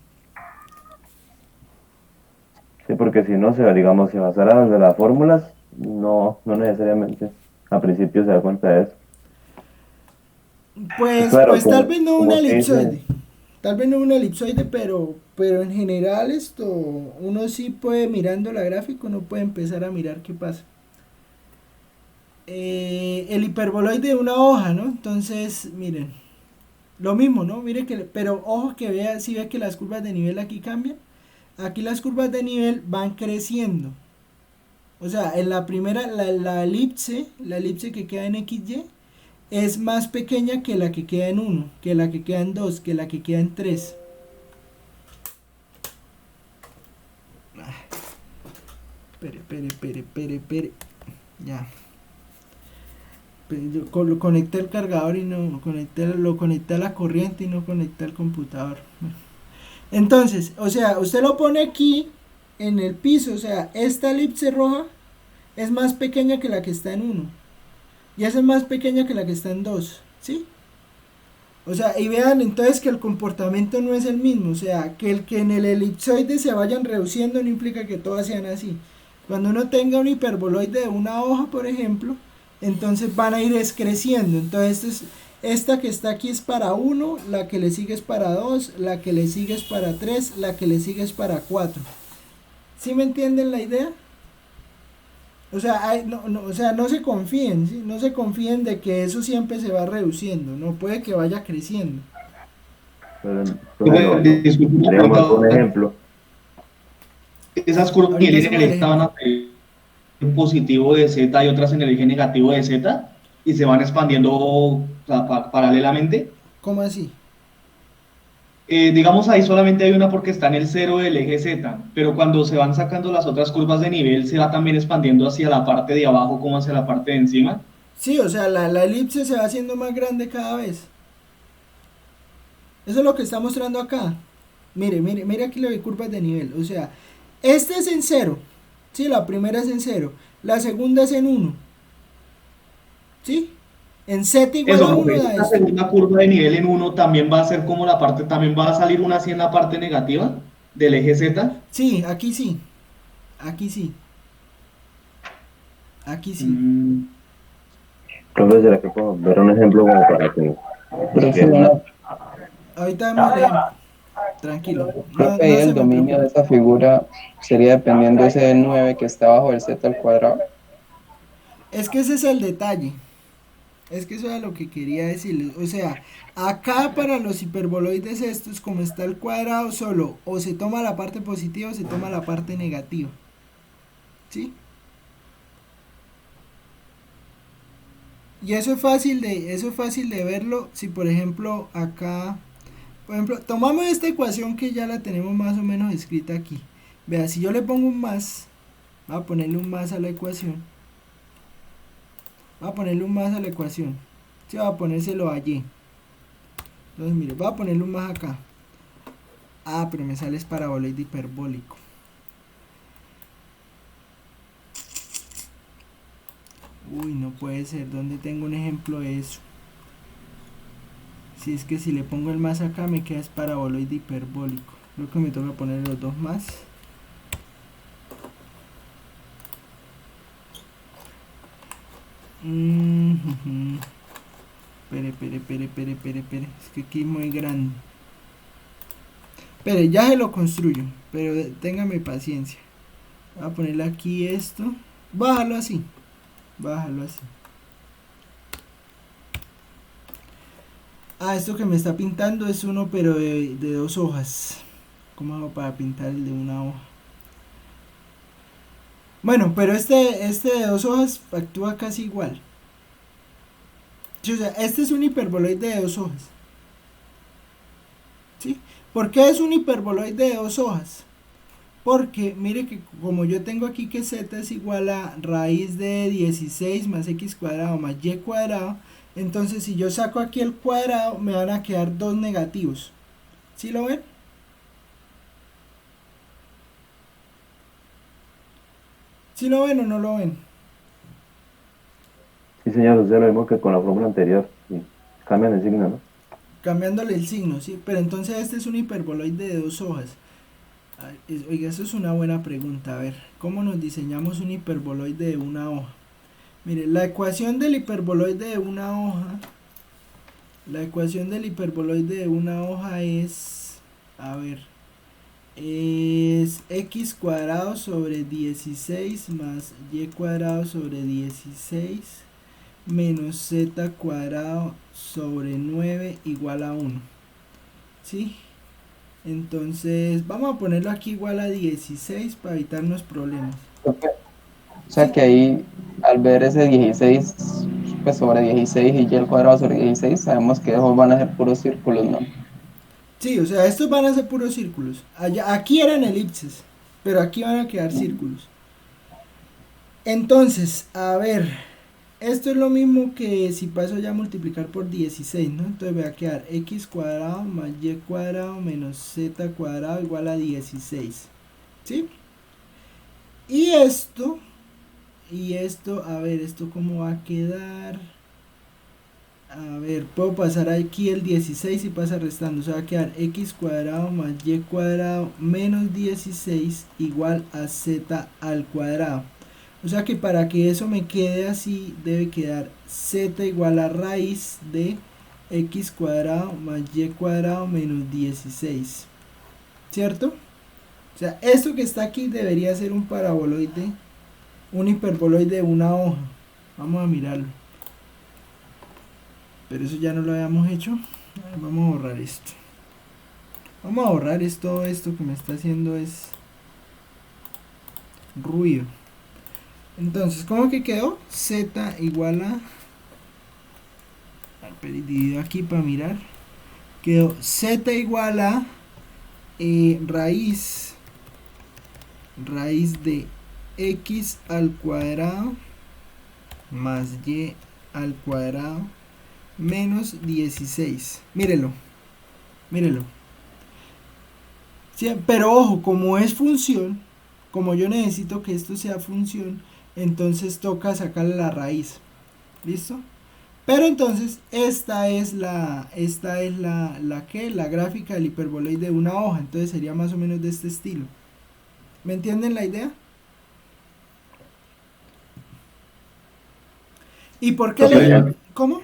Sí, porque si no, digamos, se basara de las fórmulas, no necesariamente a principio se da cuenta de eso. Pues, claro, pues tal vez no un como elipsoide. dice, Tal vez no un elipsoide, pero en general uno sí puede, mirando la gráfica, uno puede empezar a mirar qué pasa. El hiperboloide de una hoja, ¿no? Entonces, miren, lo mismo, ¿no? Mire pero ojo que si ve que las curvas de nivel aquí cambian. Aquí las curvas de nivel van creciendo. O sea, en la primera, la elipse que queda en XY es más pequeña que la que queda en 1, que la que queda en 2, que la que queda en 3. Espere. Ya. Lo conecté al cargador y no lo conecté a la corriente y no conecté al computador. Entonces, o sea, usted lo pone aquí en el piso, o sea, esta elipse roja es más pequeña que la que está en 1 y esa es más pequeña que la que está en 2, ¿sí? O sea, y vean entonces que el comportamiento no es el mismo, o sea, que en el elipsoide se vayan reduciendo no implica que todas sean así. Cuando uno tenga un hiperboloide de una hoja, por ejemplo, entonces van a ir creciendo. Entonces esta que está aquí es para 1, la que le sigue es para 2, la que le sigue es para 3, la que le sigue es para 4. ¿Sí me entienden la idea? O sea, no se confíen, ¿sí? No se confíen de que eso siempre se va reduciendo, no puede que vaya creciendo. Pero, digamos un ejemplo. Esas curvas que estaban a en positivo de Z y otras en el eje negativo de Z y se van expandiendo, o sea, paralelamente. ¿Cómo así? Digamos ahí solamente hay una porque está en el 0 del eje Z, pero cuando se van sacando las otras curvas de nivel se va también expandiendo hacia la parte de abajo como hacia la parte de encima. Sí, o sea, la elipse se va haciendo más grande cada vez. Eso es lo que está mostrando acá. Mire aquí lo de curvas de nivel. O sea, este es en 0. ¿Sí? La primera es en 0. La segunda es en 1. ¿Sí? En z igual Eso, a 1 porque da esta esto. segunda curva de nivel en 1 también va a ser como la parte, también va a salir una así en la parte negativa del eje Z. Sí, aquí sí. Aquí sí. Aquí sí. Profe, ¿será que puedo ver un ejemplo como para que Profe, entienda? Ahorita vemos el ejemplo. Tranquilo. No, profe, ahí no se el me dominio de preocupe. esa figura sería dependiendo de ese 9 que está bajo el z al cuadrado. Es que ese es el detalle. Es que eso era lo que quería decirles. O sea, acá para los hiperboloides estos, como está el cuadrado solo, o se toma la parte positiva o se toma la parte negativa. ¿Sí? Y eso es fácil de verlo si por ejemplo acá, por ejemplo, tomamos esta ecuación que ya la tenemos más o menos escrita aquí. Vea, si yo le pongo un más, voy a ponerle un más a la ecuación. Voy a ponerle un más a la ecuación. Sí, voy a ponérselo a y. Entonces, mire, voy a ponerle un más acá. Ah, pero me sale es paraboloide hiperbólico. Uy, no puede ser. ¿Dónde tengo un ejemplo de eso? Si es que si le pongo el más acá me queda es paraboloide hiperbólico. Creo que me toca poner los dos más. Espere. Es que aquí es muy grande. Espere, ya se lo construyo. Pero téngame paciencia. Voy a ponerle aquí esto. Bájalo así. Bájalo así. Ah, esto que me está pintando es uno pero de 2 hojas. ¿Cómo hago para pintar el de una hoja? Bueno, pero este de 2 hojas actúa casi igual. O sea, este es un hiperboloide de 2 hojas. ¿Sí? ¿Por qué es un hiperboloide de 2 hojas? Porque mire que como yo tengo aquí que z es igual a raíz de 16 más x cuadrado más y cuadrado, entonces si yo saco aquí el cuadrado me van a quedar dos negativos. ¿Sí lo ven? ¿Sí lo ven o no lo ven? Sí, señor, usted lo mismo que con la fórmula anterior. Sí. Cambian el signo, ¿no? Cambiándole el signo, ¿sí? Pero entonces este es un hiperboloide de 2 hojas. Oiga, eso es una buena pregunta. A ver, ¿cómo nos diseñamos un hiperboloide de una hoja? Mire, la ecuación del hiperboloide de una hoja, es, a ver, es x cuadrado sobre 16 más y cuadrado sobre 16 menos z cuadrado sobre 9 igual a 1. ¿Sí? Entonces, vamos a ponerlo aquí igual a 16 para evitarnos problemas. O sea que ahí, al ver ese 16, pues sobre 16 y y al cuadrado sobre 16, sabemos que esos van a ser puros círculos, ¿no? Sí, o sea, estos van a ser puros círculos. Aquí eran elipses, pero aquí van a quedar círculos. Entonces, a ver, esto es lo mismo que si paso ya a multiplicar por 16, ¿no? Entonces va a quedar x cuadrado más y cuadrado menos z cuadrado igual a 16. ¿Sí? Y esto, a ver, ¿esto cómo va a quedar? A ver, puedo pasar aquí el 16 y pasa restando. O sea, va a quedar x cuadrado más y cuadrado menos 16 igual a z al cuadrado. O sea que para que eso me quede así, debe quedar z igual a raíz de x cuadrado más y cuadrado menos 16. ¿Cierto? O sea, esto que está aquí debería ser un paraboloide, un hiperboloide de una hoja. Vamos a mirarlo. Pero eso ya no lo habíamos hecho. Vamos a borrar esto. Vamos a borrar esto que me está haciendo es ruido. Entonces, ¿cómo que quedó? Z igual a... divido aquí para mirar. Quedó Z igual a raíz de x al cuadrado más y al cuadrado menos 16. Mírelo. Mírelo. Sí, pero ojo, como es función, como yo necesito que esto sea función, entonces toca sacarle la raíz. ¿Listo? Pero entonces esta es la gráfica del hiperboloide de una hoja, entonces sería más o menos de este estilo. ¿Me entienden la idea? ¿Y por qué le... ¿Cómo?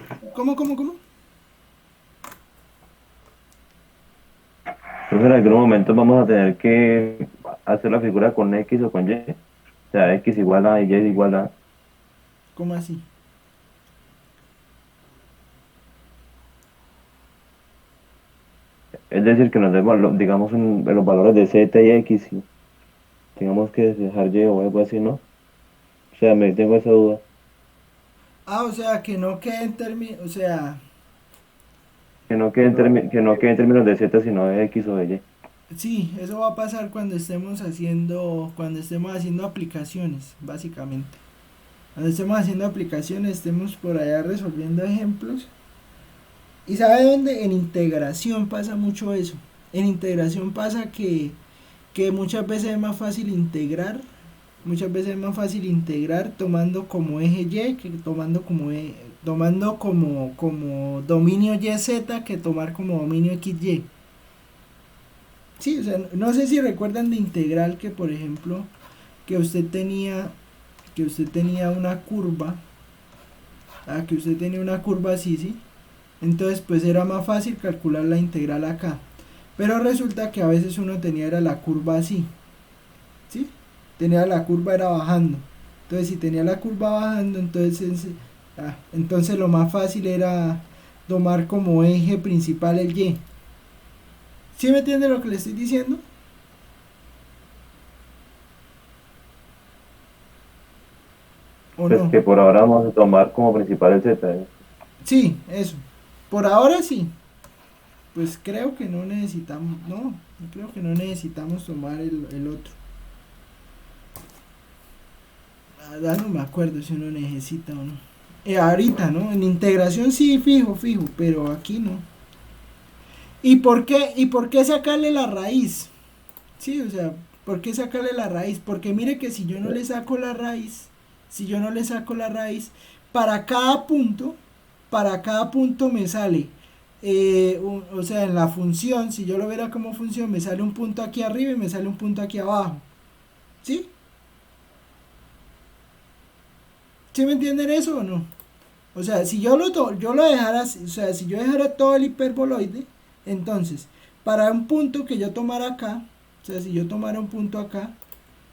Entonces en algún momento vamos a tener que hacer la figura con X o con Y. O sea, X igual a y igual a... ¿Cómo así? Es decir, que nos demos, digamos, los valores de Z y X y tengamos que dejar Y o algo así, ¿no? O sea, me tengo esa duda. Ah, o sea, que no quede en términos, o sea, Que no quede en términos de Z, sino de X o de Y. sí, eso va a pasar cuando estemos haciendo aplicaciones, básicamente. Cuando estemos haciendo aplicaciones, estemos por allá resolviendo ejemplos. ¿Y sabe dónde? En integración pasa mucho eso. En integración pasa que muchas veces es más fácil integrar. Muchas veces es más fácil integrar tomando como eje Y que tomando como dominio YZ que tomar como dominio XY. Sí, o sea, no sé si recuerdan de integral que por ejemplo que usted tenía una curva, que usted tenía una curva así, ¿sí? Entonces pues era más fácil calcular la integral acá. Pero resulta que a veces uno tenía era la curva así, ¿sí? Tenía la curva era bajando. Entonces si tenía la curva bajando, entonces lo más fácil era tomar como eje principal el Y. ¿Sí me entiende lo que le estoy diciendo? ¿O Pues no? que por ahora vamos a tomar como principal el Z. Sí, eso. Por ahora sí. Pues creo que no necesitamos, no creo que no necesitamos tomar el otro. Ah, no me acuerdo si uno necesita o no. Ahorita, ¿no? En integración sí, fijo, pero aquí no. ¿Y por qué sacarle la raíz? Sí, o sea, ¿por qué sacarle la raíz? Porque mire que si yo no le saco la raíz, para cada punto me sale, o sea, en la función, si yo lo viera como función, me sale un punto aquí arriba y me sale un punto aquí abajo. ¿Sí? ¿Sí me entienden eso o no? O sea, si yo lo dejara, o sea, si yo dejara todo el hiperboloide, entonces, para un punto que yo tomara acá, o sea, si yo tomara un punto acá,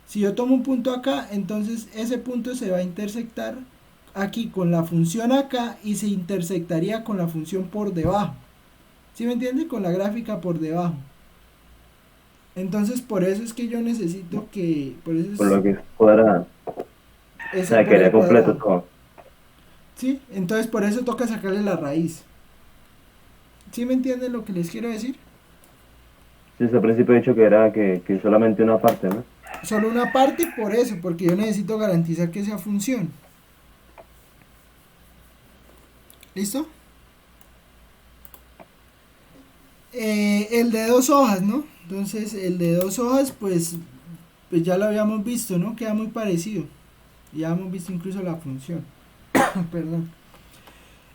si yo tomo un punto acá, entonces ese punto se va a intersectar aquí con la función acá y se intersectaría con la función por debajo. ¿Sí me entiende? Con la gráfica por debajo. Entonces, por eso es que yo necesito que... Por lo que es cuadrada. O sea, quería completo todo. Sí, entonces por eso toca sacarle la raíz. ¿Sí me entienden lo que les quiero decir? Sí, al principio he dicho que era que solamente una parte, ¿no? Solo una parte por eso, porque yo necesito garantizar que sea función. ¿Listo? El de 2 hojas, ¿no? Entonces el de 2 hojas pues ya lo habíamos visto, ¿no? Queda muy parecido. Ya hemos visto incluso la función. Perdón.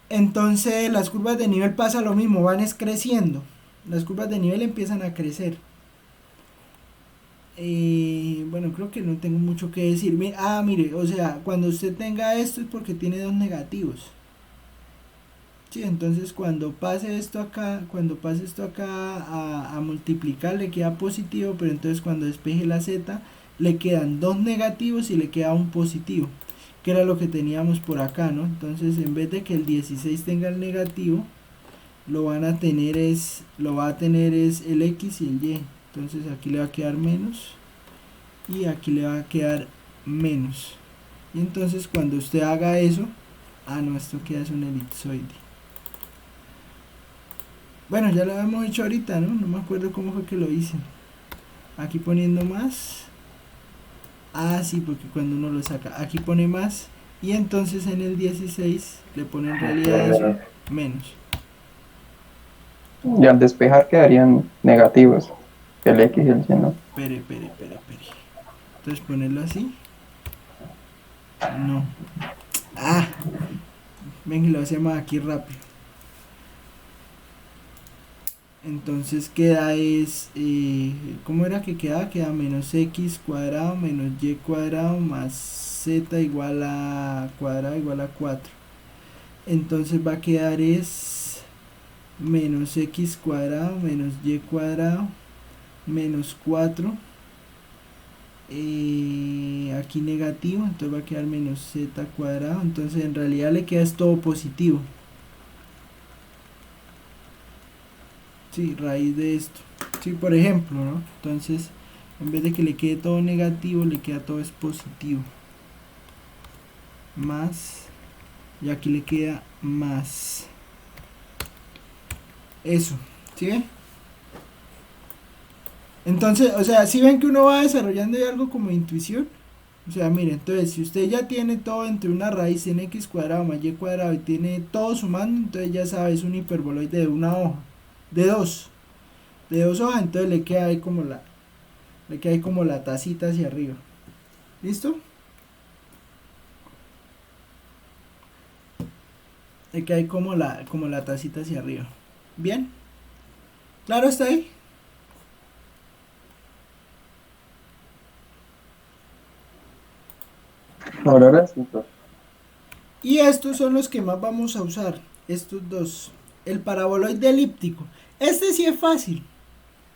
Entonces las curvas de nivel pasa lo mismo, van creciendo. Las curvas de nivel empiezan a crecer. Bueno, creo que no tengo mucho que decir. Mire, o sea, cuando usted tenga esto es porque tiene dos negativos. Sí, entonces cuando pase esto acá a multiplicar le queda positivo, pero entonces cuando despeje la z le quedan dos negativos y le queda un positivo, que era lo que teníamos por acá, ¿no? Entonces en vez de que el 16 tenga el negativo, lo va a tener es el x y el y. Entonces aquí le va a quedar menos y aquí le va a quedar menos. Y entonces cuando usted haga eso, no, esto queda es un elipsoide. Bueno, ya lo habíamos hecho ahorita, ¿no? No me acuerdo cómo fue que lo hice. Aquí poniendo más. Sí, porque cuando uno lo saca, aquí pone más. Y entonces en el 16 le pone en realidad eso, menos. Y al despejar quedarían negativos. El X y el Y no. Espere. Entonces ponerlo así. No. Ah. Ven, lo hacemos aquí rápido. Entonces queda es, ¿cómo era que queda? Queda menos x cuadrado menos y cuadrado más z igual a cuadrado igual a 4. Entonces va a quedar es menos x cuadrado menos y cuadrado menos 4. Aquí negativo, entonces va a quedar menos z cuadrado. Entonces en realidad le queda es todo positivo. Sí, raíz de esto. Sí, por ejemplo, ¿no? Entonces, en vez de que le quede todo negativo, le queda todo es positivo. Más. Y aquí le queda más. Eso. ¿Sí ven? Entonces, o sea, si ven que uno va desarrollando ya algo como intuición. O sea, miren, entonces, si usted ya tiene todo entre una raíz en x cuadrado más y cuadrado y tiene todo sumando, entonces ya sabe, es un hiperboloide de una hoja. De dos hojas, entonces le queda ahí como la tacita hacia arriba. ¿Listo? Le queda ahí como la tacita hacia arriba. ¿Bien? ¿Claro está ahí? Ahora sí, profe. Y estos son los que más vamos a usar. Estos dos. El paraboloide elíptico. Este sí es fácil.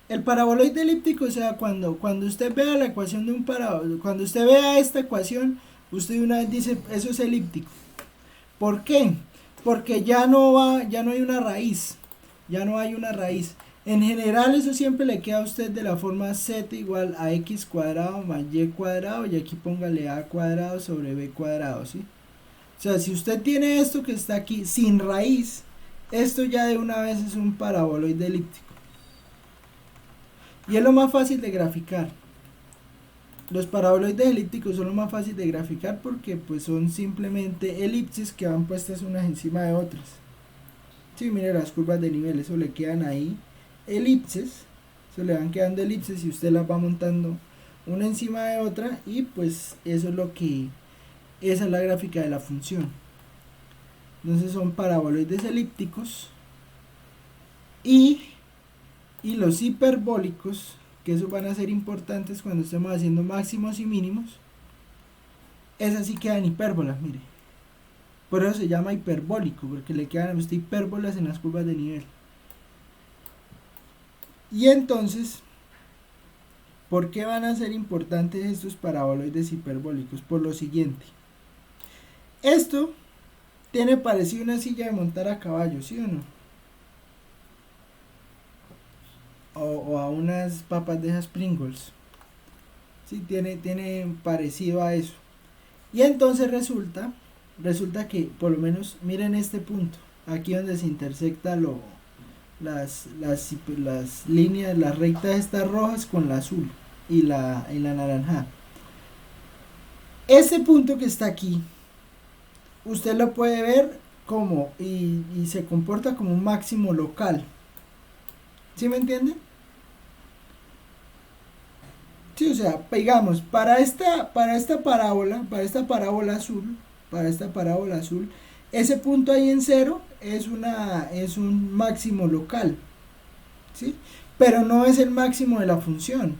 El paraboloide elíptico, o sea, cuando usted vea la ecuación de un paraboloide, cuando usted vea esta ecuación, usted una vez dice, eso es elíptico. ¿Por qué? Porque ya no hay una raíz. Ya no hay una raíz. En general eso siempre le queda a usted de la forma z igual a x cuadrado más y cuadrado, y aquí póngale a cuadrado sobre b cuadrado, ¿sí? O sea, si usted tiene esto que está aquí sin raíz, esto ya de una vez es un paraboloide elíptico. Y es lo más fácil de graficar. Los paraboloides elípticos son lo más fácil de graficar porque pues son simplemente elipses que van puestas unas encima de otras. Sí, mire las curvas de nivel, eso le quedan ahí elipses, eso le van quedando elipses y usted las va montando una encima de otra y pues eso es esa es la gráfica de la función. Entonces son paraboloides elípticos y los hiperbólicos, que esos van a ser importantes cuando estemos haciendo máximos y mínimos. Esas sí quedan hipérbolas, mire. Por eso se llama hiperbólico, porque le quedan a usted hipérbolas en las curvas de nivel. Y entonces, ¿por qué van a ser importantes estos paraboloides hiperbólicos? Por lo siguiente. Esto tiene parecido a una silla de montar a caballo, ¿sí o no? O a unas papas de esas Pringles. Sí, tiene parecido a eso. Y entonces resulta que, por lo menos, miren este punto, aquí donde se intersecta las líneas, las rectas estas rojas con la azul y la naranja. Ese punto que está aquí, usted lo puede ver como, y se comporta como un máximo local. ¿Sí me entienden? Sí, o sea, digamos, para esta parábola azul, ese punto ahí en 0 es un máximo local, ¿sí? Pero no es el máximo de la función,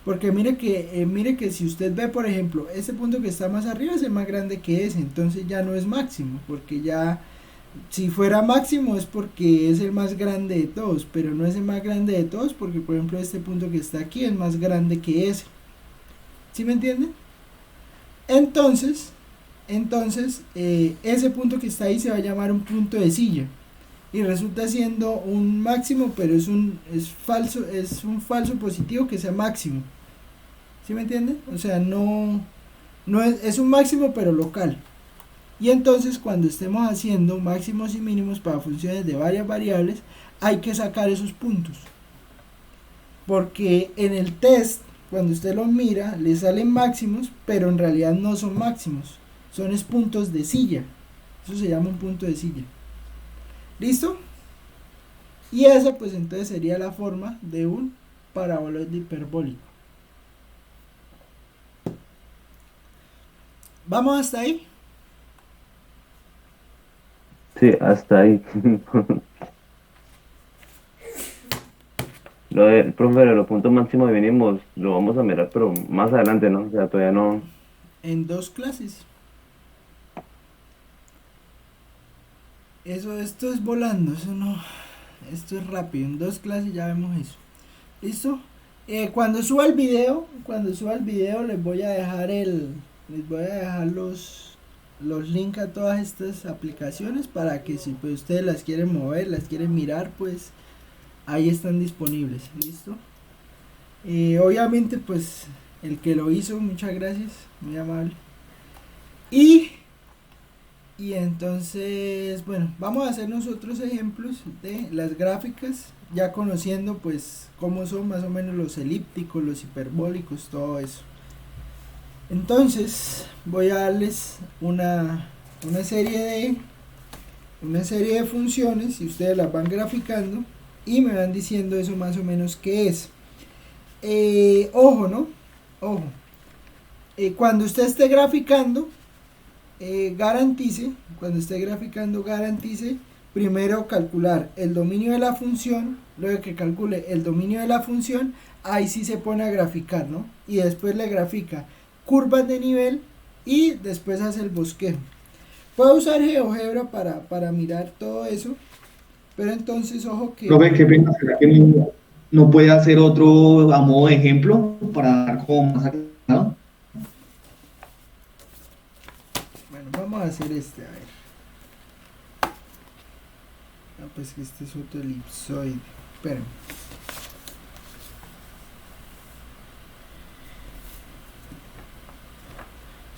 porque mire que si usted ve, por ejemplo, ese punto que está más arriba es el más grande que ese, entonces ya no es máximo, porque ya, si fuera máximo es porque es el más grande de todos, pero no es el más grande de todos porque, por ejemplo, este punto que está aquí es más grande que ese. ¿Sí me entienden? Entonces, ese punto que está ahí se va a llamar un punto de silla y resulta siendo un máximo, pero es un falso positivo que sea máximo. ¿Sí me entienden? O sea, no es un máximo pero local. Y entonces cuando estemos haciendo máximos y mínimos para funciones de varias variables, hay que sacar esos puntos. Porque en el test, cuando usted los mira, le salen máximos, pero en realidad no son máximos. Son puntos de silla. Eso se llama un punto de silla. ¿Listo? Y esa pues entonces sería la forma de un paraboloide hiperbólico. ¿Vamos hasta ahí? Sí, hasta ahí. Profe, de los puntos máximos de mínimos lo vamos a mirar, pero más adelante, ¿no? O sea, todavía no. En 2 clases. Esto es volando, eso no. Esto es rápido. En 2 clases ya vemos eso. ¿Listo? Cuando suba el video, les voy a dejar los links a todas estas aplicaciones para que si pues ustedes las quieren mover, las quieren mirar, pues ahí están disponibles. ¿Listo? Obviamente pues el que lo hizo, muchas gracias, muy amable. Y entonces, bueno, vamos a hacer nosotros ejemplos de las gráficas, ya conociendo pues cómo son más o menos los elípticos, los hiperbólicos, todo eso. Entonces voy a darles una serie de funciones y ustedes las van graficando y me van diciendo eso más o menos qué es. Ojo, ¿no? Ojo. Cuando usted esté graficando, garantice primero calcular el dominio de la función. Luego que calcule el dominio de la función, ahí sí se pone a graficar, ¿no? Y después le grafica curvas de nivel y después hace el bosquejo. Puedo usar GeoGebra para mirar todo eso, pero entonces ojo que... Profe, qué pena, ¿será que no puede hacer otro a modo de ejemplo para dar como más aclarado? Bueno, vamos a hacer este, a ver. Ah, pues que este es otro elipsoide. Esperen.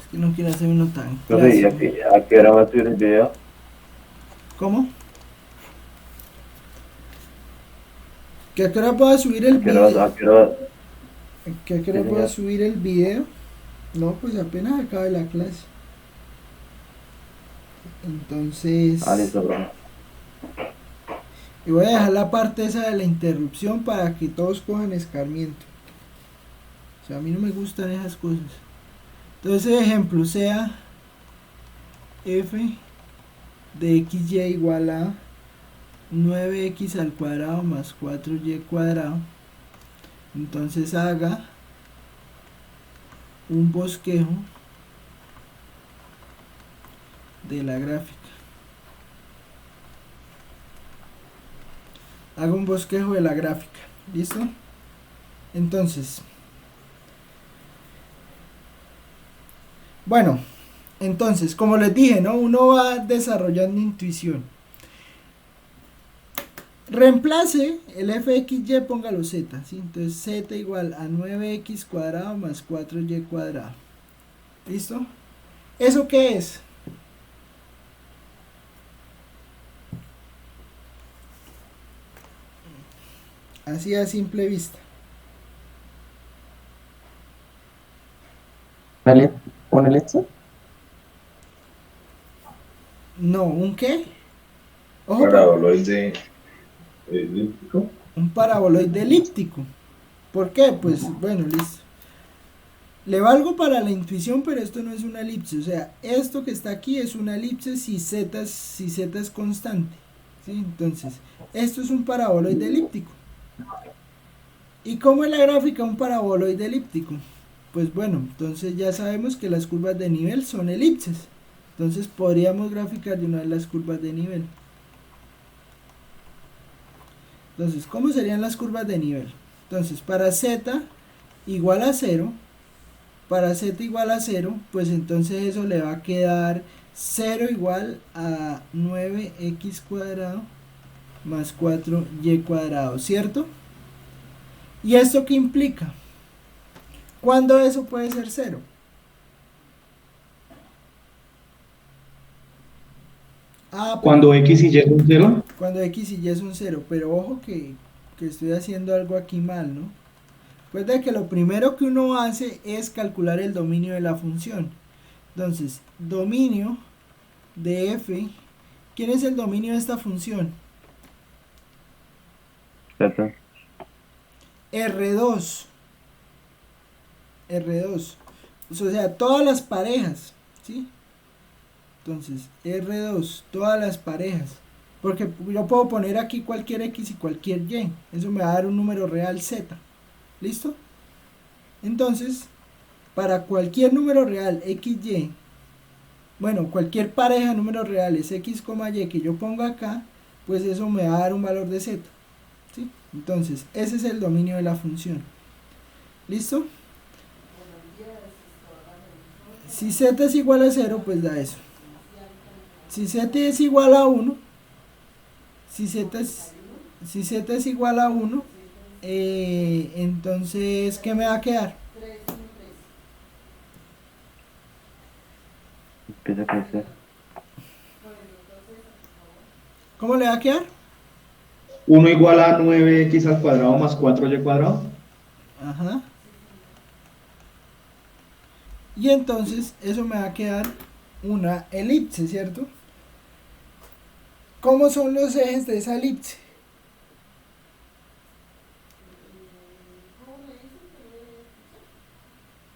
Es que no quiero hacer uno tan Profe, ¿y a qué hora va a subir el video? ¿Cómo? ¿Que a qué hora puedo subir el video? ¿Que a qué hora puedo subir el video? No, pues apenas acabe la clase. Entonces... listo, profe. Y voy a dejar la parte esa de la interrupción para que todos cojan escarmiento. O sea, a mí no me gustan esas cosas. Entonces, ejemplo, sea f de xy igual a 9x al cuadrado más 4y cuadrado. Entonces haga un bosquejo de la gráfica. Haga un bosquejo de la gráfica. ¿Listo? Entonces, bueno, entonces, como les dije, ¿no? Uno va desarrollando intuición. Reemplace el fxy, póngalo z, ¿sí? Entonces z igual a 9x cuadrado más 4y cuadrado. ¿Listo? ¿Eso qué es? Así a simple vista. ¿Un elipse? No, ¿un qué? Ojo, Paraboloide elíptico. un paraboloide elíptico. ¿Por qué? Pues bueno, listo. Le valgo para la intuición, pero esto no es una elipse. O sea, esto que está aquí es una elipse si z es constante. ¿Sí? Entonces, esto es un paraboloide elíptico. ¿Y cómo es la gráfica de un paraboloide elíptico? Pues bueno, entonces ya sabemos que las curvas de nivel son elipses. Entonces podríamos graficar de una vez las curvas de nivel. Entonces, ¿cómo serían las curvas de nivel? Entonces, para z igual a 0, pues entonces eso le va a quedar 0 igual a 9x cuadrado más 4y cuadrado, ¿cierto? ¿Y esto qué implica? ¿Cuándo eso puede ser 0? Cuando x y y son 0. Cuando x y y son 0, pero ojo que estoy haciendo algo aquí mal, ¿no? Recuerda que lo primero que uno hace es calcular el dominio de la función. Entonces, dominio de f, ¿quién es el dominio de esta función? Z. R2. R2. O sea, todas las parejas, ¿sí? Entonces, R2, todas las parejas. Porque yo puedo poner aquí cualquier X y cualquier Y. Eso me va a dar un número real Z. ¿Listo? Entonces, para cualquier número real XY, bueno, cualquier pareja de números reales X, Y que yo ponga acá, pues eso me va a dar un valor de Z. ¿Sí? Entonces, ese es el dominio de la función. ¿Listo? Si Z es igual a 0, pues da eso. Si Z es igual a 1, si Z es igual a 1, entonces, ¿qué me va a quedar? Empieza a crecer. ¿Cómo le va a quedar? 1 igual a 9x al cuadrado más 4y cuadrado. Ajá. Y entonces eso me va a quedar una elipse, ¿cierto? ¿Cómo son los ejes de esa elipse?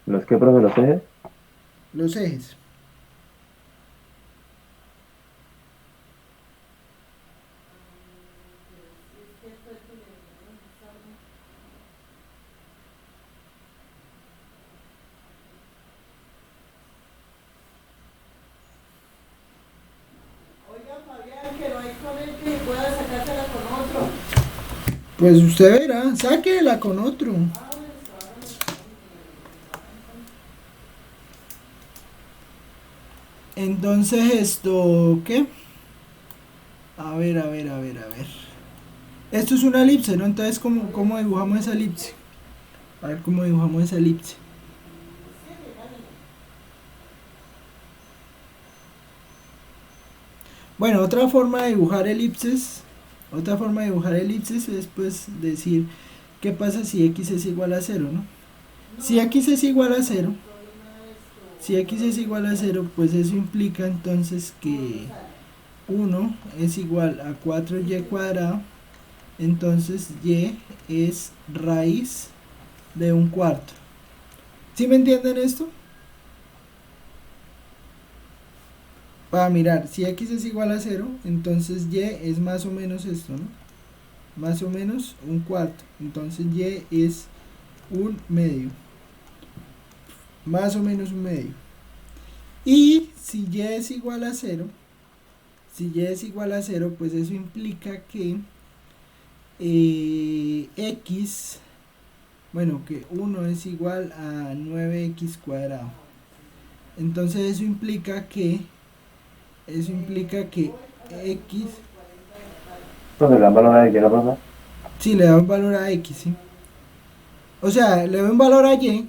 ¿Los qué, profe? ¿Los ejes? Los ejes. Pues usted verá, sáquela con otro. Entonces esto, ¿qué? A ver. Esto es una elipse, ¿no? Entonces, ¿cómo dibujamos esa elipse? A ver cómo dibujamos esa elipse. Bueno, otra forma de dibujar elipses es pues decir qué pasa si x es igual a 0, ¿no? Si x es igual a 0, pues eso implica entonces que 1 es igual a 4y cuadrado, entonces y es raíz de un cuarto. ¿Sí me entienden esto? Para mirar, si x es igual a 0, entonces y es más o menos esto, ¿no? Más o menos un cuarto. Entonces y es un medio. Más o menos un medio. Y si y es igual a 0, pues eso implica que x, bueno, que 1 es igual a 9x cuadrado. Entonces eso implica que x... Entonces, ¿le dan valor a X, no, profe? Sí, le da un valor a x, ¿sí? O sea, le doy un valor a y,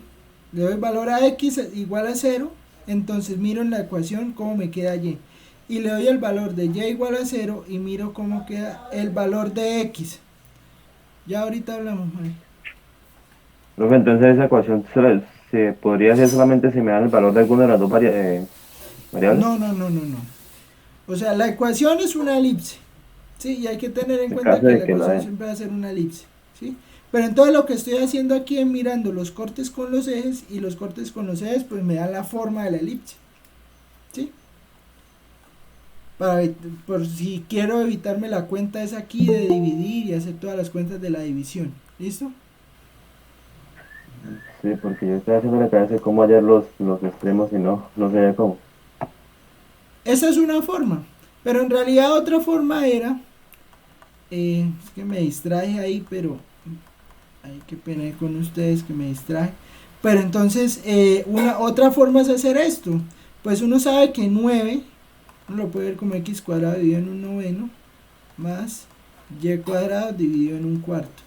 le doy valor a x igual a 0, entonces miro en la ecuación cómo me queda y. Y le doy el valor de y igual a 0 y miro cómo queda el valor de x. Ya ahorita hablamos, Mari. Profe, entonces esa ecuación se podría hacer solamente si me dan el valor de alguna de las dos variables. No. O sea, la ecuación es una elipse, ¿sí? Y hay que tener en cuenta que la ecuación siempre va a ser una elipse, ¿sí? Pero entonces lo que estoy haciendo aquí es mirando los cortes con los ejes, y los cortes con los ejes pues me dan la forma de la elipse, ¿sí? Por si quiero evitarme la cuenta es aquí de dividir y hacer todas las cuentas de la división, ¿listo? Sí, porque yo estoy haciendo la cabeza de cómo hallar los extremos y no sé cómo. Esa es una forma, pero en realidad otra forma era, es que me distraje ahí, pero, ay, qué pena con ustedes que me distraje, pero entonces otra forma es hacer esto, pues uno sabe que 9, uno lo puede ver como x cuadrado dividido en un noveno, más y cuadrado dividido en un cuarto.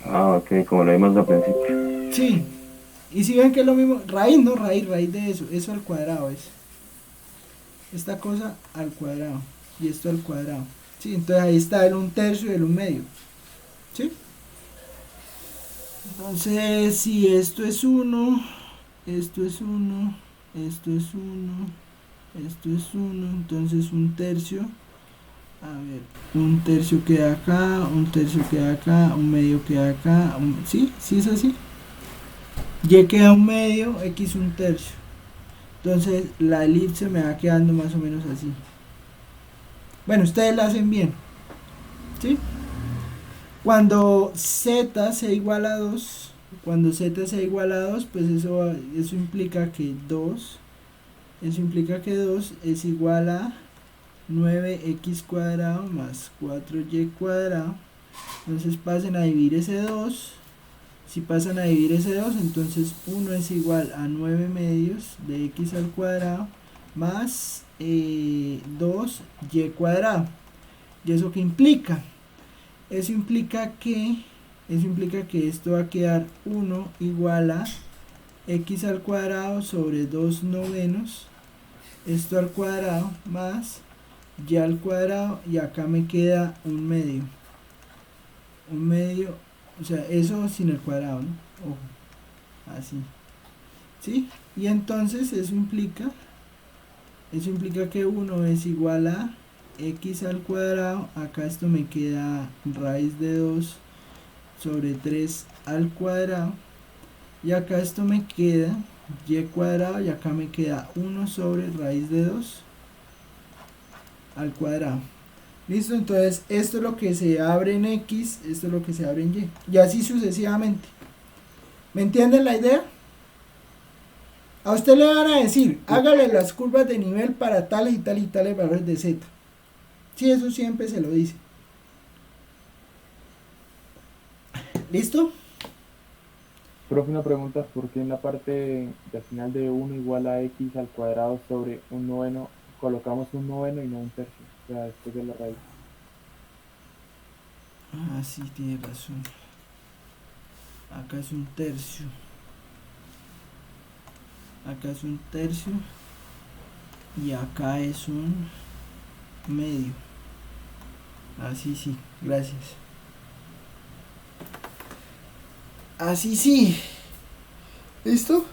Ah, ok, como lo vimos al principio. Sí, y si ven que es lo mismo, raíz de eso al cuadrado es. Esta cosa al cuadrado y esto al cuadrado. Sí, entonces ahí está el 1/3 y el 1/2. ¿Sí? Entonces, si esto es 1, esto es 1, esto es 1, esto es 1, entonces un tercio, a ver, un tercio queda acá, un tercio queda acá, un medio queda acá, ¿sí? ¿Sí es así? Y queda un medio, x un tercio. Entonces la elipse me va quedando más o menos así. Bueno, ustedes la hacen bien, ¿sí? Cuando z sea igual a 2, cuando z sea igual a 2, pues eso implica que 2, eso implica que 2 es igual a 9x cuadrado más 4y cuadrado. Entonces pasen a dividir ese 2. Si pasan a dividir ese 2, entonces 1 es igual a 9 medios de x al cuadrado más 2y cuadrado. ¿Y eso qué implica? Eso implica que esto va a quedar 1 igual a x al cuadrado sobre 2 novenos, esto al cuadrado más y al cuadrado, y acá me queda un medio, o sea, eso sin el cuadrado, ¿no? Ojo, así, ¿sí? Y entonces eso implica que 1 es igual a x al cuadrado, acá esto me queda raíz de 2 sobre 3 al cuadrado, y acá esto me queda y cuadrado, y acá me queda 1 sobre raíz de 2 al cuadrado. Listo, entonces esto es lo que se abre en x, esto es lo que se abre en y, y así sucesivamente. ¿Me entienden la idea? A usted le van a decir, hágale las curvas de nivel para tales y tales y tales valores de z. Sí, eso siempre se lo dice. ¿Listo? Profe, una pregunta, ¿por qué en la parte del final de 1 igual a x al cuadrado sobre un noveno colocamos un noveno y no un tercio? O sea, después de la raíz. Ah, sí, tiene razón. Acá es un tercio. Acá es un tercio. Y acá es un medio. Así sí, gracias. Así sí. ¿Listo?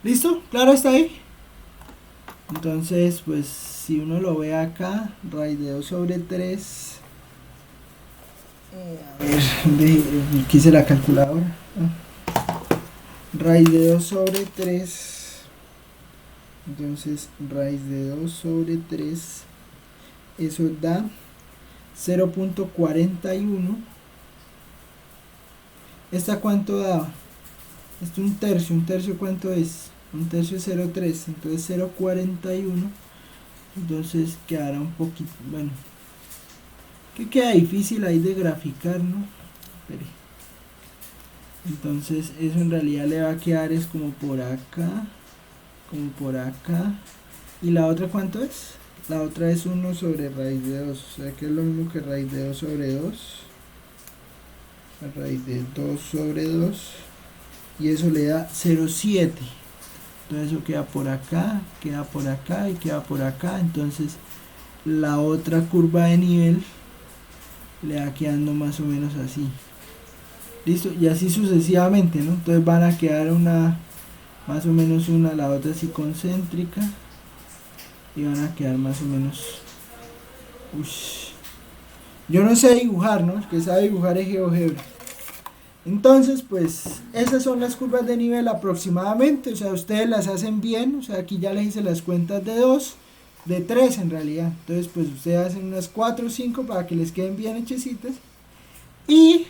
¿Listo? ¿Claro está ahí? Entonces, pues, si uno lo ve acá, raíz de 2 sobre 3. A ver, quise la calculadora. Raíz de 2 sobre 3. Entonces, raíz de 2 sobre 3. Eso da 0.41. ¿Esta cuánto daba? Esto un tercio ¿cuánto es? Un tercio es 0.3, entonces 0.41. Entonces quedará un poquito, bueno, que queda difícil ahí de graficar, ¿no? Espere. Entonces eso en realidad le va a quedar es como por acá, y la otra ¿cuánto es? La otra es 1 sobre raíz de 2, o sea que es lo mismo que raíz de 2 sobre 2, raíz de 2 sobre 2, y eso le da 0.7. Entonces eso queda por acá y queda por acá. Entonces la otra curva de nivel le va quedando más o menos así. Listo, y así sucesivamente, ¿no? Entonces van a quedar una, más o menos una, la otra así concéntrica, y van a quedar más o menos. Yo no sé dibujar, ¿no? El que sabe dibujar es GeoGebra. Entonces, pues, esas son las curvas de nivel aproximadamente, o sea, ustedes las hacen bien, o sea, aquí ya les hice las cuentas de 2, de 3 en realidad, entonces, pues, ustedes hacen unas 4 o 5 para que les queden bien hechecitas, y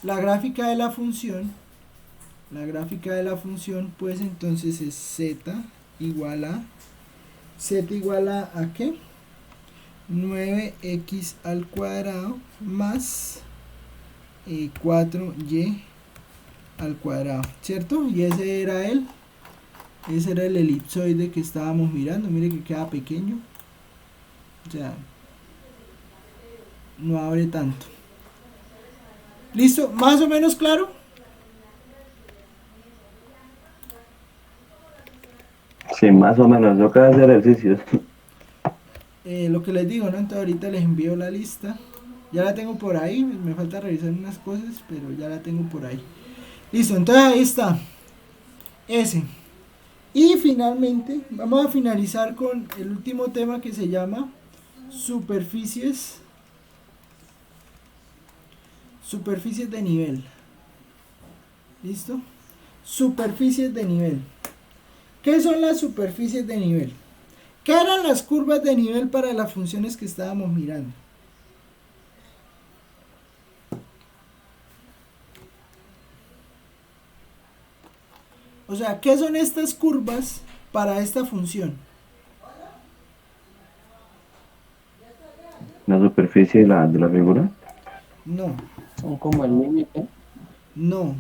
la gráfica de la función, pues, entonces es z igual a, ¿a qué? 9x al cuadrado más 4y al cuadrado, ¿cierto? Y ese era el elipsoide que estábamos mirando. Mire que queda pequeño, o sea, no abre tanto. ¿Listo? ¿Más o menos claro? Sí, más o menos, yo acabo de hacer ejercicios. Lo que les digo, ¿no? Entonces ahorita les envío la lista Ya la tengo por ahí, me falta revisar unas cosas, pero ya la tengo por ahí. Listo, entonces ahí está. S. Y finalmente, vamos a finalizar con el último tema que se llama superficies de nivel. ¿Listo? Superficies de nivel. ¿Qué son las superficies de nivel? ¿Qué eran las curvas de nivel para las funciones que estábamos mirando? O sea, ¿qué son estas curvas para esta función? La superficie de la figura. No, Son como el límite. no.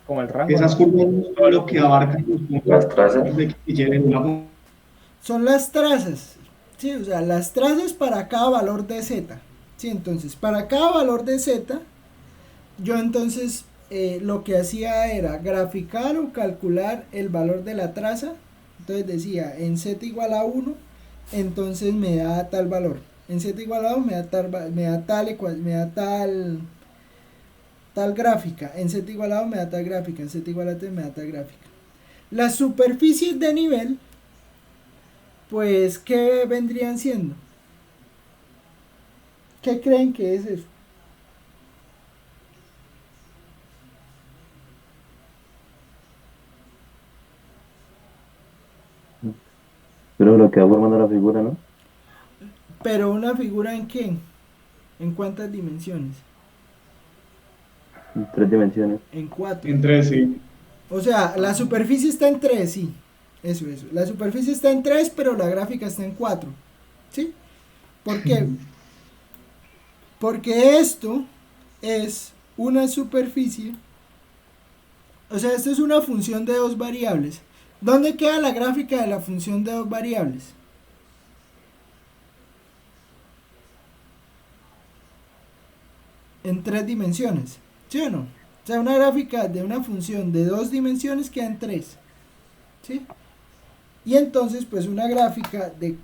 Como el rango, Esas ¿no? curvas son lo que abarcan los Las puntos trazas. de que lleven una Son las trazas. Sí, o sea, las trazas para cada valor de z. Sí, entonces, para cada valor de z, yo entonces lo que hacía era graficar o calcular el valor de la traza. Entonces decía, en z igual a 1, entonces me da tal valor. En z igual a 2 me da tal gráfica. En z igual a 2 me da tal gráfica. En z igual a 3 me da tal gráfica. Las superficies de nivel, pues, ¿qué vendrían siendo? ¿Qué creen que es eso? Pero lo que va formando la figura, ¿no? Pero una figura ¿en qué? ¿En cuántas dimensiones? En 3 dimensiones. En 4. en 3, sí. O sea, la superficie está en 3, sí. Eso. La superficie está en 3, pero la gráfica está en 4. ¿Sí? ¿Por qué? Porque esto es una superficie. O sea, esto es una función de dos variables. ¿Dónde queda la gráfica de la función de dos variables? En 3 dimensiones. ¿Sí o no? O sea, una gráfica de una función de 2 dimensiones queda en 3. ¿Sí? Y entonces, pues una gráfica de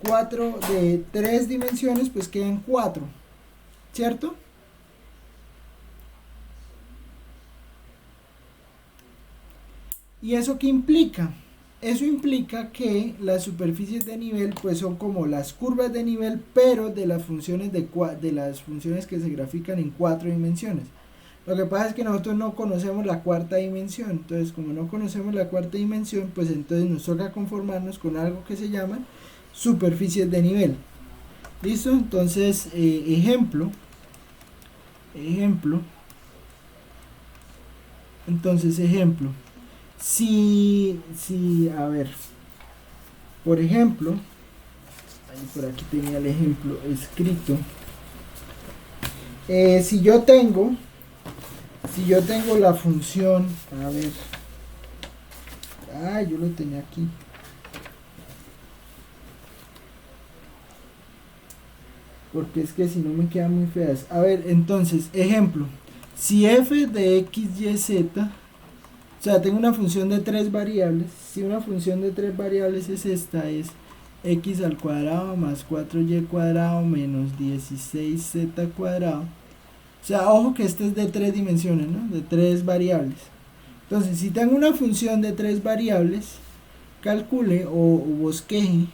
3 dimensiones, pues queda en 4. ¿Cierto? ¿Y eso qué implica? Eso implica que las superficies de nivel pues son como las curvas de nivel, pero de las funciones de las funciones que se grafican en 4 dimensiones. Lo que pasa es que nosotros no conocemos la cuarta dimensión. Entonces, como no conocemos la cuarta dimensión, pues entonces nos toca conformarnos con algo que se llama superficies de nivel. ¿Listo? Entonces, ejemplo. Entonces, ejemplo. Si, a ver, por ejemplo, ahí por aquí tenía el ejemplo escrito. Si yo tengo la función, a ver, yo lo tenía aquí. Porque es que si no me quedan muy feas. A ver, entonces, ejemplo, si f de x, y, z, o sea, tengo una función de 3 variables. Si una función de 3 variables es esta, es x al cuadrado más 4y cuadrado menos 16z cuadrado. O sea, ojo que este es de 3 dimensiones, ¿no? De 3 variables. Entonces, si tengo una función de 3 variables, calcule o bosqueje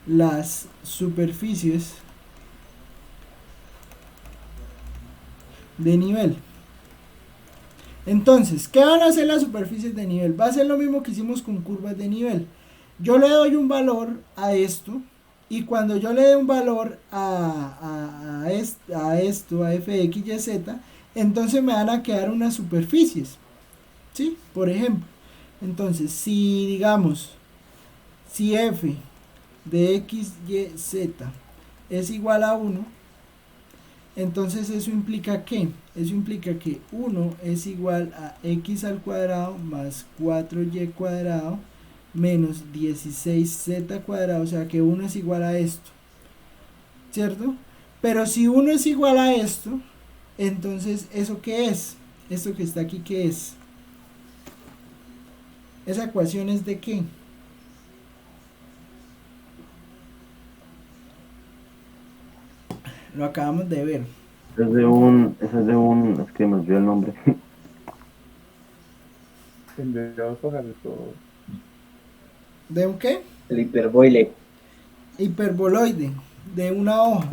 las superficies de nivel. Entonces, ¿qué van a hacer las superficies de nivel? Va a ser lo mismo que hicimos con curvas de nivel. Yo le doy un valor a esto, y cuando yo le dé un valor a esto, a f, x, y, z, entonces me van a quedar unas superficies. ¿Sí? Por ejemplo, entonces, si digamos, si f de x, y, z es igual a 1, entonces eso implica que 1 es igual a x al cuadrado más 4y cuadrado menos 16z cuadrado, o sea que 1 es igual a esto, ¿cierto? Pero si 1 es igual a esto, entonces ¿eso qué es? Esto que está aquí, ¿qué es? ¿Esa ecuación es de qué? lo acabamos de ver. Es que me olvidó el nombre. El de 2 hojas de todo. ¿De un qué? El hiperboile. Hiperboloide, de una hoja.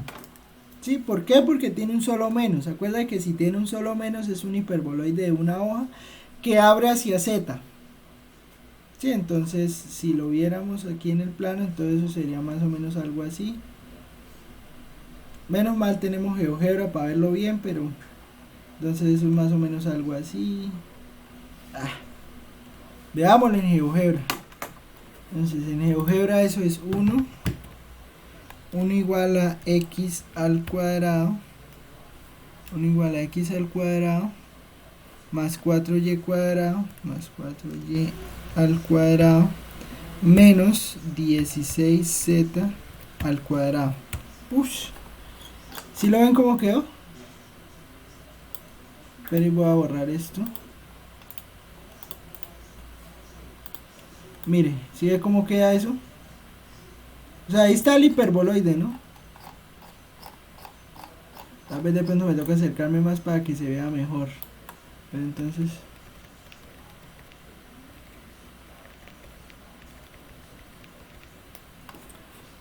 ¿Sí? ¿Por qué? Porque tiene un solo menos. Acuerda que si tiene un solo menos es un hiperboloide de una hoja que abre hacia Z. Sí, entonces si lo viéramos aquí en el plano, entonces eso sería más o menos algo así. Menos mal tenemos GeoGebra para verlo bien, pero entonces eso es más o menos algo así. Veámoslo en GeoGebra. Entonces en GeoGebra eso es 1 igual a x al cuadrado, 1 igual a x al cuadrado, más 4y cuadrado, más 4y al cuadrado, menos 16z al cuadrado. Ush. ¿Sí lo ven cómo quedó? Pero voy a borrar esto. Mire, ¿sí ve cómo queda eso? O sea, ahí está el hiperboloide, ¿no? Tal vez de pronto me toca acercarme más para que se vea mejor. Pero entonces...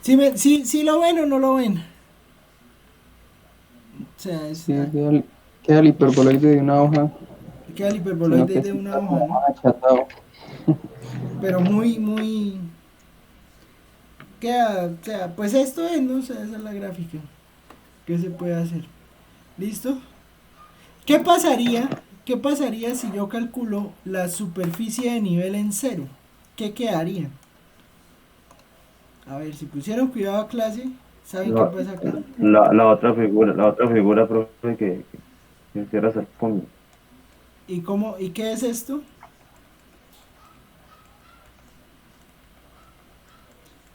¿Sí lo ven o no lo ven? O sea, Sí, queda el hiperboloide de una hoja. Queda el hiperboloide de una hoja, ¿no? Achatado. Pero muy... Queda, o sea, pues esto es, ¿no? O sea, esa es la gráfica. ¿Qué se puede hacer? ¿Listo? ¿Qué pasaría si yo calculo la superficie de nivel en 0? ¿Qué quedaría? A ver, si pusieron cuidado a clase, ¿saben qué pasa acá? La otra figura, profe, que quisiera hacer con... ¿Y qué es esto?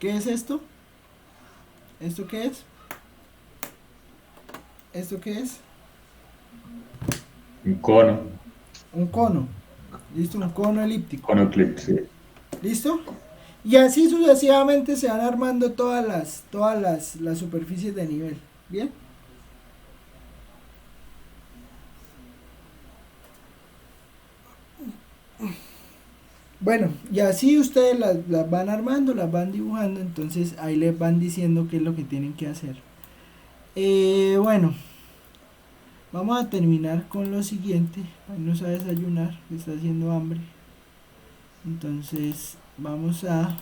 ¿Qué es esto? ¿Esto qué es? ¿Esto qué es? Un cono. Un cono. ¿Listo? Un cono elíptico. Cono eclipse. ¿Listo? Y así sucesivamente se van armando todas las superficies de nivel. ¿Bien? Bueno, y así ustedes las van armando, las van dibujando, entonces ahí les van diciendo qué es lo que tienen que hacer. Bueno, vamos a terminar con lo siguiente. Vamos a desayunar, que está haciendo hambre. Entonces vamos a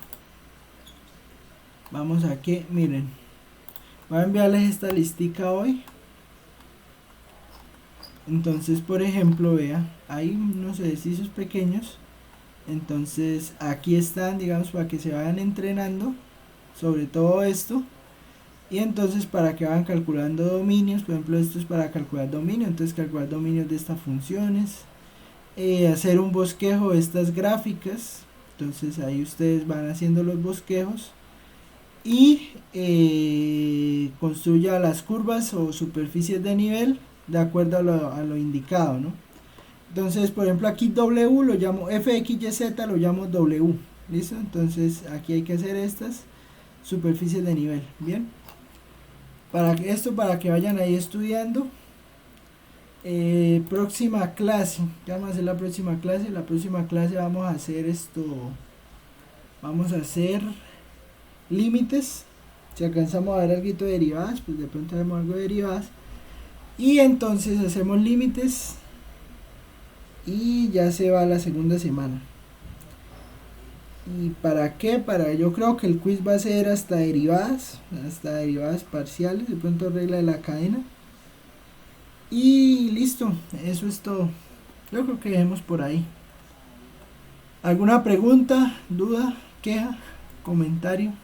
que, miren, voy a enviarles esta listica hoy. Entonces, por ejemplo, vea, hay unos ejercicios pequeños. Entonces aquí están, digamos, para que se vayan entrenando sobre todo esto. Y entonces para que vayan calculando dominios, por ejemplo esto es para calcular dominio, entonces calcular dominios de estas funciones, hacer un bosquejo de estas gráficas, entonces ahí ustedes van haciendo los bosquejos y construya las curvas o superficies de nivel de acuerdo a lo indicado, ¿no? Entonces, por ejemplo, aquí W lo llamo FXYZ, lo llamo W. ¿Listo? Entonces, aquí hay que hacer estas superficies de nivel. Bien. Para que vayan ahí estudiando. Próxima clase. ¿Qué vamos a hacer la próxima clase? La próxima clase vamos a hacer esto. Vamos a hacer límites. Si alcanzamos a ver algo de derivadas, pues de pronto vemos algo de derivadas. Y entonces hacemos límites. Y ya se va la segunda semana. ¿Y para qué? Yo creo que el quiz va a ser hasta derivadas parciales, de pronto regla de la cadena. Y listo, eso es todo. Yo creo que dejemos por ahí. ¿Alguna pregunta, duda, queja, comentario?